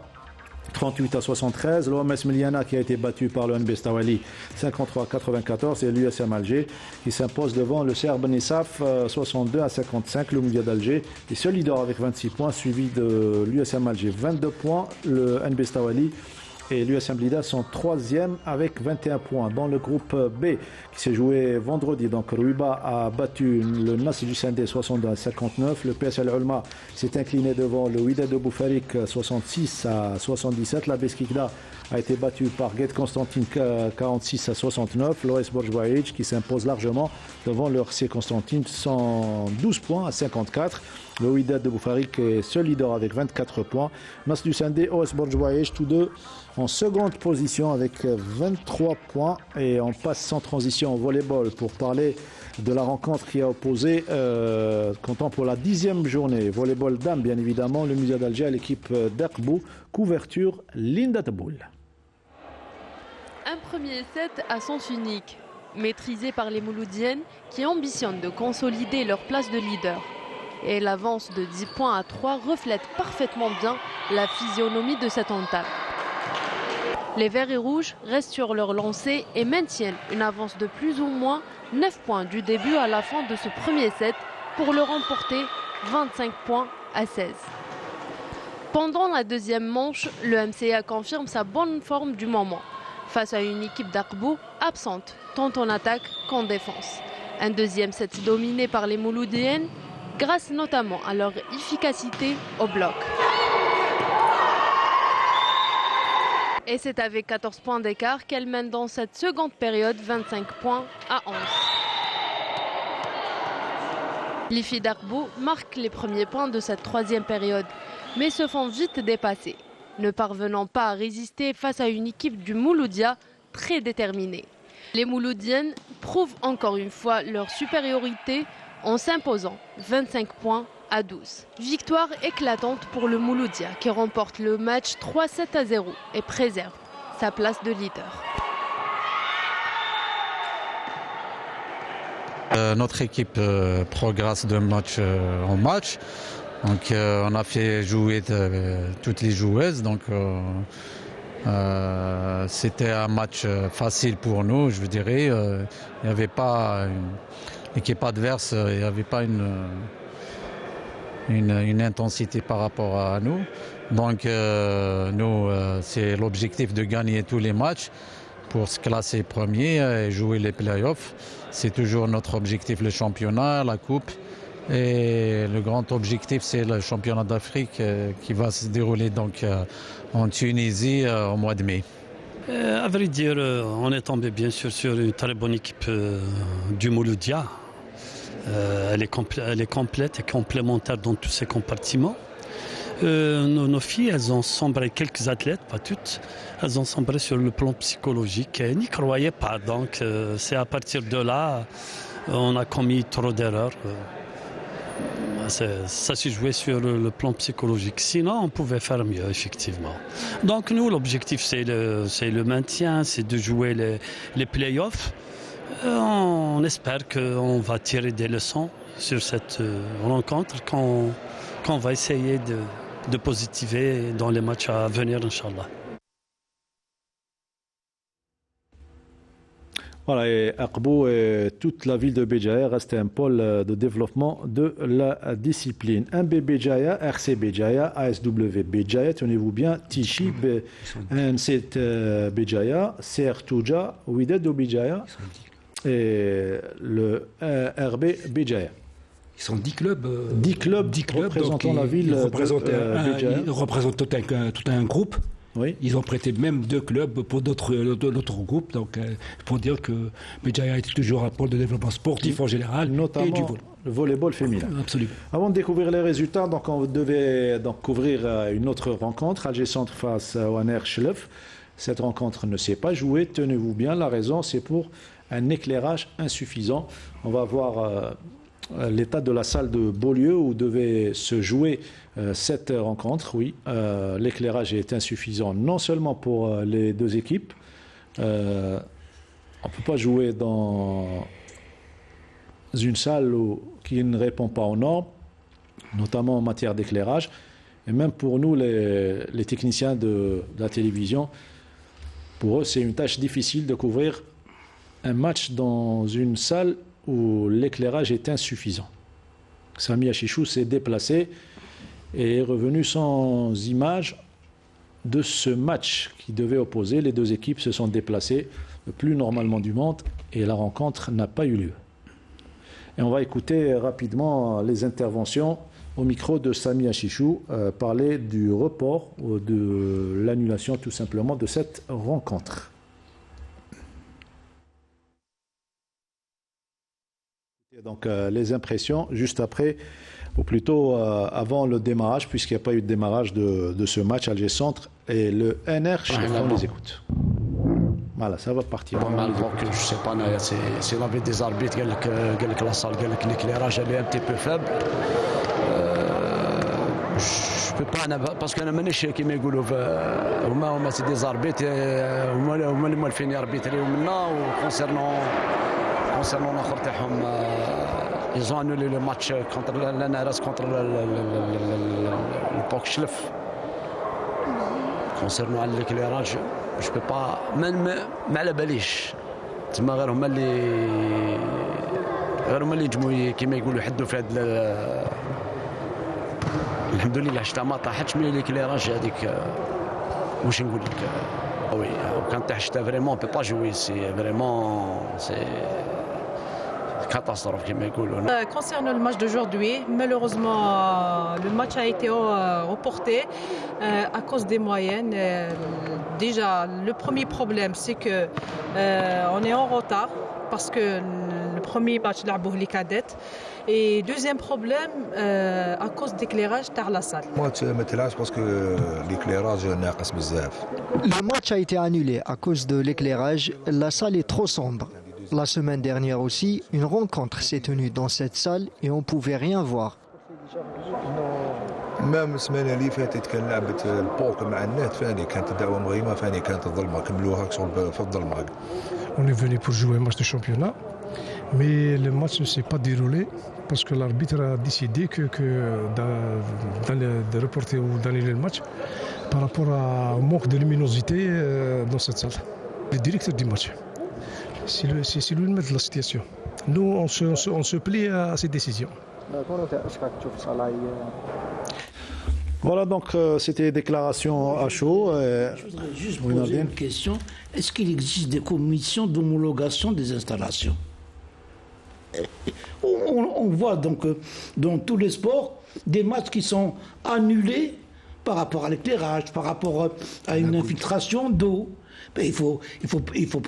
A: 38 à 73, l'OMS Miliana qui a été battu par le NB Stawali 53 à 94 et l'USM Alger qui s'impose devant le Serbe Nissaf 62 à 55, le Moudia d'Alger est seul leader avec 26 points suivi de l'USM Alger 22 points, le NB Stawali et l'USM Blida sont 3e avec 21 points. Dans le groupe B qui s'est joué vendredi, donc Louiba a battu le Nasr du Sindé 62 à 59. Le PSL Ulma s'est incliné devant le Wydad de Boufarik 66 à 77. La Beskikda a été battu par Guet Constantine 46 à 69. L'OS Borjouaïch qui s'impose largement devant le RC Constantine 112 points à 54. Le Wydad de Boufarik est seul leader avec 24 points. Nasr du Sindé, OS Borjouaïch, tous deux en seconde position avec 23 points. Et on passe sans transition au volleyball pour parler de la rencontre qui a opposé, comptant pour la 10e journée, volleyball dame bien évidemment, le Moudia d'Alger à l'équipe d'Akbou, couverture Linda Taboul.
O: Un premier set à sens unique, maîtrisé par les Mouloudiennes qui ambitionnent de consolider leur place de leader. Et l'avance de 10 points à 3 reflète parfaitement bien la physionomie de cette entame. Les Verts et Rouges restent sur leur lancée et maintiennent une avance de plus ou moins 9 points du début à la fin de ce premier set pour le remporter 25 points à 16. Pendant la deuxième manche, le MCA confirme sa bonne forme du moment face à une équipe d'Akbou absente tant en attaque qu'en défense. Un deuxième set dominé par les Mouloudiennes grâce notamment à leur efficacité au bloc. Et c'est avec 14 points d'écart qu'elle mène dans cette seconde période 25 points à 11. Les filles d'Akbou marquent les premiers points de cette troisième période, mais se font vite dépasser, ne parvenant pas à résister face à une équipe du Mouloudia très déterminée. Les Mouloudiennes prouvent encore une fois leur supériorité en s'imposant 25 points à 12. Victoire éclatante pour le Mouloudia qui remporte le match 3-7 à 0 et préserve sa place de leader.
P: Notre équipe progresse de match en match. Donc, on a fait jouer toutes les joueuses. Donc, c'était un match facile pour nous, je dirais. Il n'y avait pas l'équipe adverse, il n'y avait pas une intensité par rapport à nous. Donc nous, c'est l'objectif de gagner tous les matchs pour se classer premier et jouer les playoffs. C'est toujours notre objectif, le championnat, la coupe. Et le grand objectif, c'est le championnat d'Afrique qui va se dérouler donc, en Tunisie au mois de mai.
Q: À vrai dire, on est tombé bien sûr sur une très bonne équipe du Mouloudia. Elle est complète et complémentaire dans tous ses compartiments. Nos filles, elles ont sombré, quelques athlètes, pas toutes, elles ont sombré sur le plan psychologique et n'y croyaient pas. Donc c'est à partir de là, on a commis trop d'erreurs. Ça s'est joué sur le plan psychologique. Sinon, on pouvait faire mieux, effectivement. Donc nous, l'objectif, c'est le maintien, c'est de jouer les playoffs. On espère qu'on va tirer des leçons sur cette rencontre, qu'on va essayer de positiver dans les matchs à venir, Inch'Allah.
A: Voilà, et Akbou et toute la ville de Béjaïa reste un pôle de développement de la discipline. MB Béjaïa, RC Béjaïa, ASW Béjaïa, tenez-vous bien, Tichi, NC Béjaïa, CR Touja, Wydad de Béjaïa et le RB Béjaïa.
D: Ils sont 10 clubs.
A: 10 clubs représentant la ville
D: ils représentent tout un groupe.
A: Oui.
D: Ils ont prêté même 2 clubs pour d'autres groupes. Donc, pour dire que Béjaïa est toujours un pôle de développement sportif en général,
A: notamment
D: et du vol.
A: le volleyball féminin.
D: Absolument.
A: Avant de découvrir les résultats, donc on devait couvrir une autre rencontre, Alger Centre face au Aner Chlef. Cette rencontre ne s'est pas jouée. Tenez-vous bien, la raison, c'est pour un éclairage insuffisant. On va voir l'état de la salle de Beaulieu où devait se jouer cette rencontre. Oui, l'éclairage est insuffisant non seulement pour les deux équipes. On ne peut pas jouer dans une salle qui ne répond pas aux normes, notamment en matière d'éclairage. Et même pour nous, les techniciens de la télévision, pour eux, c'est une tâche difficile de couvrir un match dans une salle où l'éclairage est insuffisant. Sami Achichou s'est déplacé et est revenu sans image de ce match qui devait opposer. Les deux équipes se sont déplacées le plus normalement du monde et la rencontre n'a pas eu lieu. Et on va écouter rapidement les interventions au micro de Sami Achichou parler du report ou de l'annulation tout simplement de cette rencontre. Donc les impressions juste après, ou plutôt avant le démarrage, puisqu'il n'y a pas eu de démarrage de ce match Alger Centre et le NR, on les écoute. Voilà, ça va partir.
R: Pas mal, donc je sais pas, c'est l'avis des arbitres, que la salle, que l'éclairage est un petit peu faible. Je peux pas, parce que انا مانيش كيما يقولوا هما سي دي زاربيت هما اللي موالفين ياربيتريو منا وكونسيرنون الاخر تاعهم ils ont annulé le match contre l'NRS contre le POC Chlef. Concernant l'éclairage, je peux pas ما على باليش تما غير هما اللي يجموا كيما يقولوا يحدوا في هذا. الحمد لله حتى ما طاحتش من ليكليراج هذيك واش نقول لك وي كان طاح حتى فريمون بي با جوي سي فريمون سي catastrophe كما يقولوا.
S: Concernant le match d'aujourd'hui, malheureusement le match a été reporté à cause des moyennes. Déjà le premier problème c'est que on est en retard parce que le premier match لعبوه les cadettes. Et deuxième problème, à cause d'éclairage dans la salle.
L: Le match a été annulé à cause de l'éclairage. La salle est trop sombre. La semaine dernière aussi, une rencontre s'est tenue dans cette salle et on ne pouvait rien voir.
T: même السمانه اللي فاتت كان لعبت البوك مع النات فاني كانت الدعوه مغيمه فاني كانت الظلمه كملوها في الظلمه.
U: On est venu pour jouer un match de championnat, mais le match ne s'est pas déroulé parce que l'arbitre a décidé de reporter ou d'annuler le match par rapport au manque de luminosité dans cette salle. Le directeur du match, c'est lui le maître de la situation. Nous, on se plie à ces décisions.
A: Voilà, donc c'était des déclarations à chaud.
B: Je voudrais juste poser une question. Est-ce qu'il existe des commissions d'homologation des installations? On voit donc dans tous les sports des matchs qui sont annulés par rapport à l'éclairage, par rapport à une infiltration d'eau. Il faut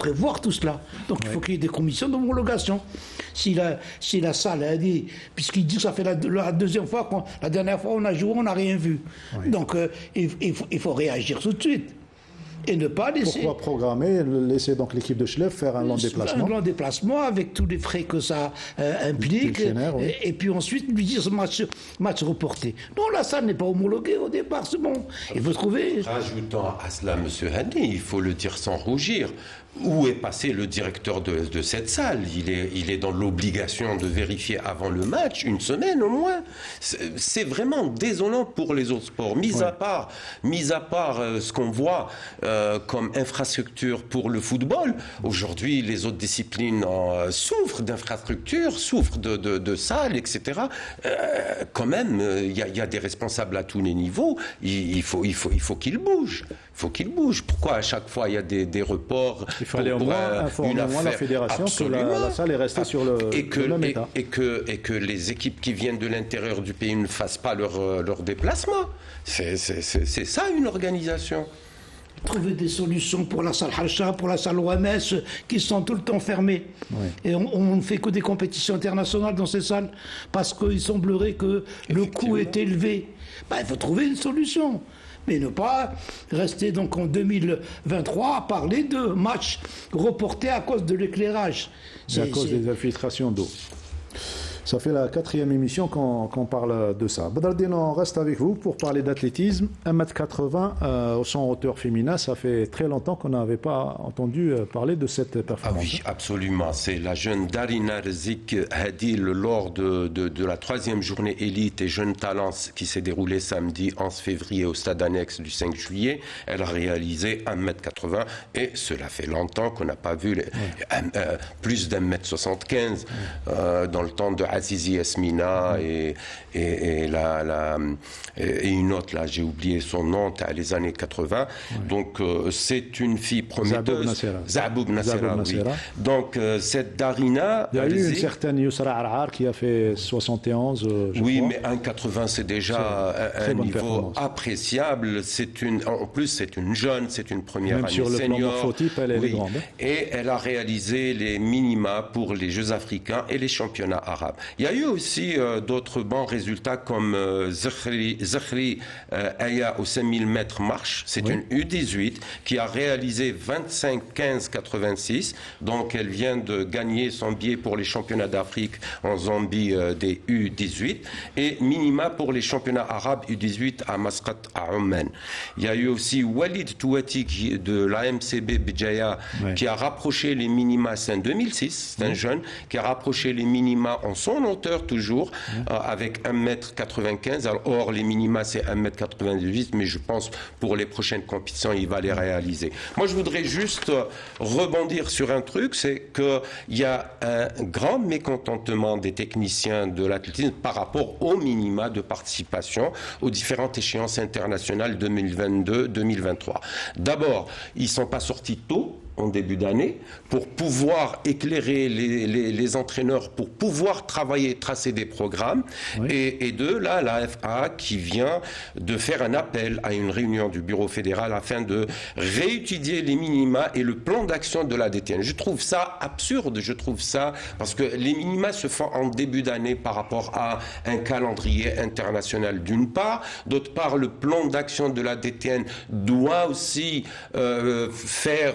B: prévoir tout cela. Donc il faut qu'il y ait des commissions d'homologation. Si la salle a dit, puisqu'il dit que ça fait la deuxième fois, la dernière fois on a joué, on n'a rien vu. Oui. Donc il faut réagir tout de suite. Et ne pas laisser...
A: Pourquoi programmer, laisser donc l'équipe de Chlef faire un long déplacement?
B: Un long déplacement avec tous les frais que ça implique. Oui. Et puis ensuite lui dire ce match reporté. Non, la salle n'est pas homologuée au départ, c'est bon. Il faut trouver...
C: Rajoutant à cela, M. Hani, il faut le dire sans rougir. Où est passé le directeur de cette salle? Il est dans l'obligation de vérifier avant le match, une semaine au moins. C'est vraiment désolant pour les autres sports. Mis à part ce qu'on voit comme infrastructure pour le football, aujourd'hui les autres disciplines souffrent d'infrastructures, souffrent de salles, etc. Quand même, il y a des responsables à tous les niveaux. Il faut qu'ils bougent. Pourquoi à chaque fois il y a des reports?
A: Il fallait au moins informer la fédération que la salle est restée sur le même état.
C: Et que les équipes qui viennent de l'intérieur du pays ne fassent pas leur déplacement. C'est ça une organisation.
B: trouver des solutions pour la salle Hacha, pour la salle OMS, qui sont tout le temps fermées. Oui. Et on ne fait que des compétitions internationales dans ces salles, parce qu'il semblerait que le coût est élevé. Il faut trouver une solution. Mais ne pas rester donc en 2023 à parler de matchs reportés à cause de l'éclairage.
A: C'est à cause des infiltrations d'eau. Ça fait la 4e émission qu'on parle de ça. Badardine, on reste avec vous pour parler d'athlétisme. 1m80 au 100 hauteur féminin, ça fait très longtemps qu'on n'avait pas entendu parler de cette performance.
C: Ah oui, absolument. C'est la jeune Darina Rezik Hadil lors de la 3e journée élite et jeunes talents qui s'est déroulée samedi 11 février au stade annexe du 5 juillet. Elle a réalisé 1m80 et cela fait longtemps qu'on n'a pas vu plus d'1m75 dans le temps de Azizi Esmina et une autre, là, j'ai oublié son nom, les années 80. Donc, c'est une fille prometteuse. Zaboub Nassera, oui. Donc, cette Darina...
A: Il y a eu une certaine Yousra Arhar qui a fait 71,
C: oui,
A: crois.
C: Mais 1,80, c'est déjà un niveau appréciable. En plus, c'est une jeune, c'est une première
A: année senior. Même sur le plan morphotype, elle est grande.
C: Et elle a réalisé les minima pour les Jeux africains et les championnats arabes. Il y a eu aussi d'autres bons résultats comme Zakhri Aya au 5000 mètres marche. C'est une U18 qui a réalisé 25-15-86. Donc elle vient de gagner son billet pour les championnats d'Afrique en Zambie des U18 et minima pour les championnats arabes U18 à Masqat à Oman. Il y a eu aussi Walid Touati de l'AMCB Bidjaya qui a rapproché les minima, c'est en 2006, c'est un jeune qui a rapproché les minima en son hauteur toujours, avec 1m95. Or, les minima, c'est 1m98, mais je pense pour les prochaines compétitions, il va les réaliser. Moi, je voudrais juste rebondir sur un truc, c'est qu'il y a un grand mécontentement des techniciens de l'athlétisme par rapport aux minima de participation aux différentes échéances internationales 2022-2023. D'abord, ils ne sont pas sortis tôt en début d'année, pour pouvoir éclairer les entraîneurs, pour pouvoir travailler, tracer des programmes. Et de là, la FA qui vient de faire un appel à une réunion du bureau fédéral afin de réétudier les minima et le plan d'action de la DTN. Je trouve ça absurde, parce que les minima se font en début d'année par rapport à un calendrier international d'une part. D'autre part, le plan d'action de la DTN doit aussi faire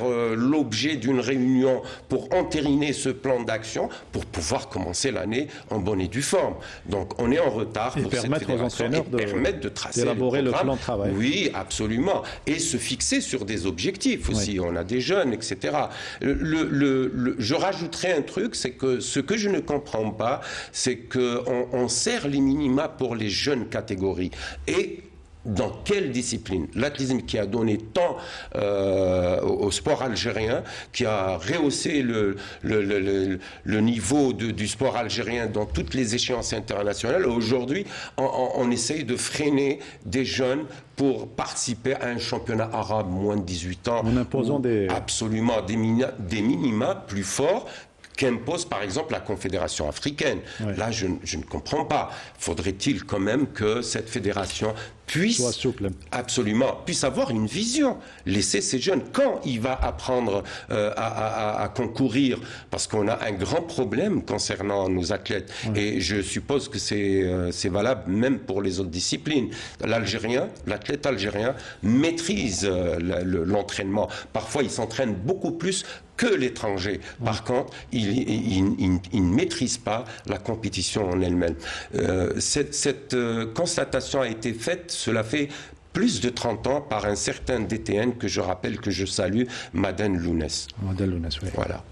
C: l'objet d'une réunion pour entériner ce plan d'action pour pouvoir commencer l'année en bonne et due forme. Donc on est en retard pour
A: permettre aux entraîneurs
C: de tracer
A: d'élaborer le plan de travail.
C: Oui, absolument. Et se fixer sur des objectifs aussi. On a des jeunes, etc. Je rajouterai un truc, c'est que ce que je ne comprends pas, c'est qu'on sert les minima pour les jeunes catégories. Et dans quelle discipline? L'athlétisme qui a donné tant au sport algérien, qui a rehaussé le niveau du sport algérien dans toutes les échéances internationales. Aujourd'hui, on essaye de freiner des jeunes pour participer à un championnat arabe moins de 18 ans.
A: En imposant
C: absolument des minima plus forts qu'impose par exemple la Confédération africaine. Là, je ne comprends pas. Faudrait-il quand même que cette fédération puisse avoir une vision, laisser ces jeunes, quand il va apprendre à concourir, parce qu'on a un grand problème concernant nos athlètes, et je suppose que c'est valable même pour les autres disciplines. L'athlète algérien maîtrise l'entraînement. Parfois, il s'entraîne beaucoup plus que l'étranger. Par contre, il ne maîtrise pas la compétition en elle-même. Cette constatation a été faite, cela fait plus de 30 ans, par un certain DTN que je rappelle, que je salue, Maden Lounès.
A: Maden Lounès, oui.
C: Voilà.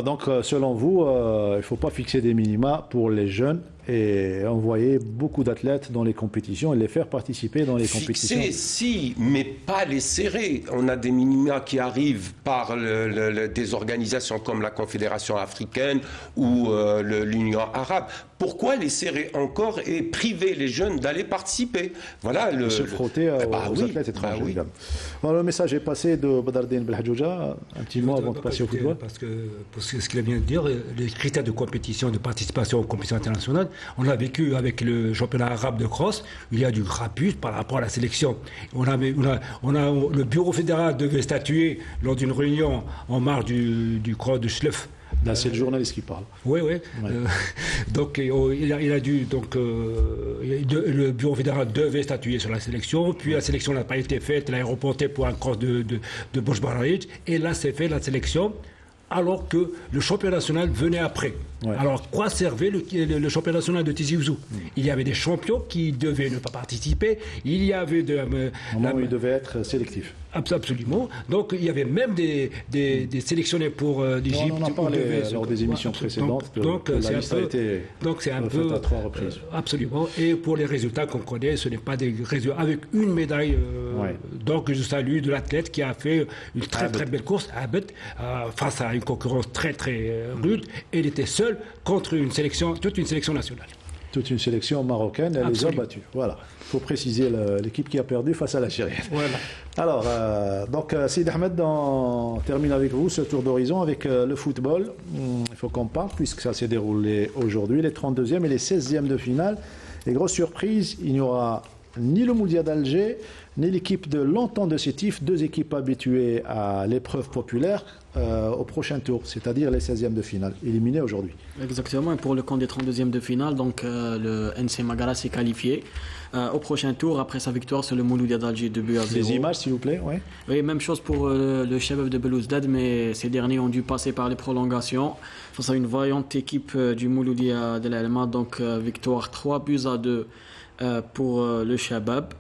A: Donc, selon vous, il ne faut pas fixer des minima pour les jeunes et envoyer beaucoup d'athlètes dans les compétitions et les faire participer dans les compétitions.
C: Fixer, si, mais pas les serrer. On a des minima qui arrivent par des organisations comme la Confédération africaine ou l'Union arabe. Pourquoi les serrer encore et priver les jeunes d'aller participer? Voilà
A: se frotter aux athlètes étrangers. Alors, le message est passé de Badardine Belhadjouja. Un petit mot avant de passer au football.
D: Parce que pour ce qu'il vient de dire, les critères de compétition, de participation aux compétitions internationales, On l'a vécu avec le championnat arabe de cross. Il y a du rapus par rapport à la sélection. Le bureau fédéral devait statuer lors d'une réunion en marge du cross de Schleff.
A: Là, c'est le journaliste qui parle.
D: Oui. Donc, le bureau fédéral devait statuer sur la sélection. Puis la sélection n'a pas été faite. Elle a reporté pour un cross de Bosch-Barraïch. Et là, c'est fait la sélection, alors que le championnat national venait après. Ouais. Alors, quoi servait le championnat national de Tizi Ouzou? Il y avait des champions qui devaient ne pas participer. Il y avait
A: il devait être sélectif.
D: Absolument. Donc, il y avait même des sélectionnés pour l'Égypte.
A: On en a parlé lors des émissions précédentes.
D: C'est un peu
A: à 3 reprises.
D: Absolument. Et pour les résultats qu'on connaît, ce n'est pas des résultats avec une médaille. Donc, je salue de l'athlète qui a fait une très belle course, Abed, face à une concurrence très rude. Et il était seul contre toute une sélection nationale.
A: Toute une sélection marocaine, elle les a battus. Voilà. Il faut préciser l'équipe qui a perdu face à l'Algérie.
D: Voilà.
A: Alors, Sidi Ahmed, on termine avec vous ce tour d'horizon avec le football. Il faut qu'on parle, puisque ça s'est déroulé aujourd'hui, les 32e et les 16e de finale. Et grosse surprise, il n'y aura ni le Mouloudia d'Alger, ni l'équipe de l'Entente de Sétif, deux équipes habituées à l'épreuve populaire au prochain tour, c'est-à-dire les 16e de finale, éliminées aujourd'hui.
E: Exactement, et pour le compte des 32e de finale, donc le NC Magara s'est qualifié au prochain tour après sa victoire sur le Mouloudia d'Alger 2-0.
A: Des images, s'il vous plaît, oui.
E: Oui, même chose pour le Chebab de Belouizdad, mais ces derniers ont dû passer par les prolongations face à une vaillante équipe du Mouloudia de l'Alma, donc victoire 3-2 pour le Chebab.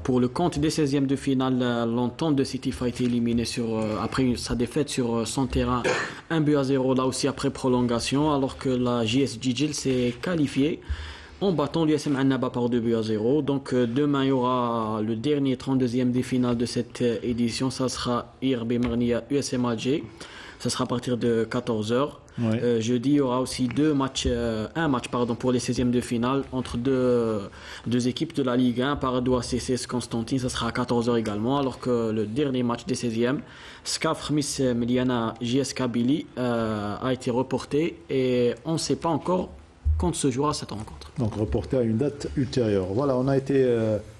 E: Pour le compte des 16e de finale, l'Entente de Sétif a été éliminée après sa défaite sur son terrain 1-0, là aussi après prolongation, alors que la JS Djidjil s'est qualifiée en battant l'USM Annaba par 2-0. Donc demain, il y aura le dernier 32e des finales de cette édition. Ça sera IRB Marnia USM Alger. Ça sera à partir de 14h. Ouais. Jeudi, il y aura aussi un match pour les 16e de finale entre deux équipes de la Ligue 1, Paradoua CCS Constantine, ça sera à 14h également, alors que le dernier match des 16e, SCAF Miss Miliana JS Kabylie, a été reporté et on ne sait pas encore quand se jouera cette rencontre.
A: Donc reporté à une date ultérieure. Voilà,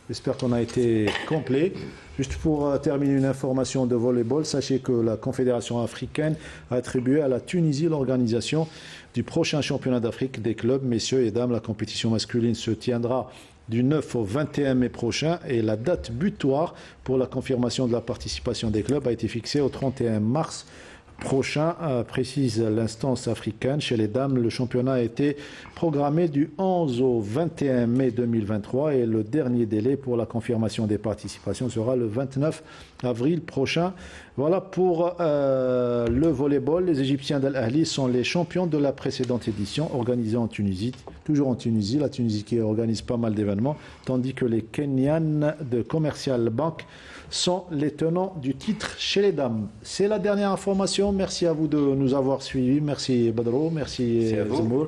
A: j'espère qu'on a été complet. Juste pour terminer une information de volleyball, sachez que la Confédération africaine a attribué à la Tunisie l'organisation du prochain championnat d'Afrique des clubs, messieurs et dames. La compétition masculine se tiendra du 9 au 21 mai prochain et la date butoir pour la confirmation de la participation des clubs a été fixée au 31 mars prochain, précise l'instance africaine. Chez les dames, le championnat a été programmé du 11 au 21 mai 2023 et le dernier délai pour la confirmation des participations sera le 29 avril prochain. Voilà pour le volleyball. Les Égyptiens d'Al Ahly sont les champions de la précédente édition organisée en Tunisie, toujours en Tunisie, la Tunisie qui organise pas mal d'événements, tandis que les Kenyans de Commercial Bank sont les tenants du titre chez les dames. C'est la dernière information. Merci à vous de nous avoir suivis. Merci Badro, merci Zemour,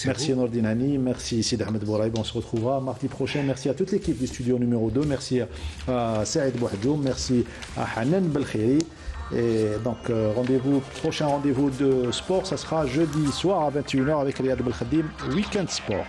A: merci Nordinani, merci Sid Ahmed Bouraïb. On se retrouvera mardi prochain. Merci à toute l'équipe du studio numéro 2. Merci à Saïd Bouhadjoum, merci à Hanan Belkhiri. Et donc prochain rendez-vous de sport, ça sera jeudi soir à 21h avec Riyad Belkhadim, Weekend Sport.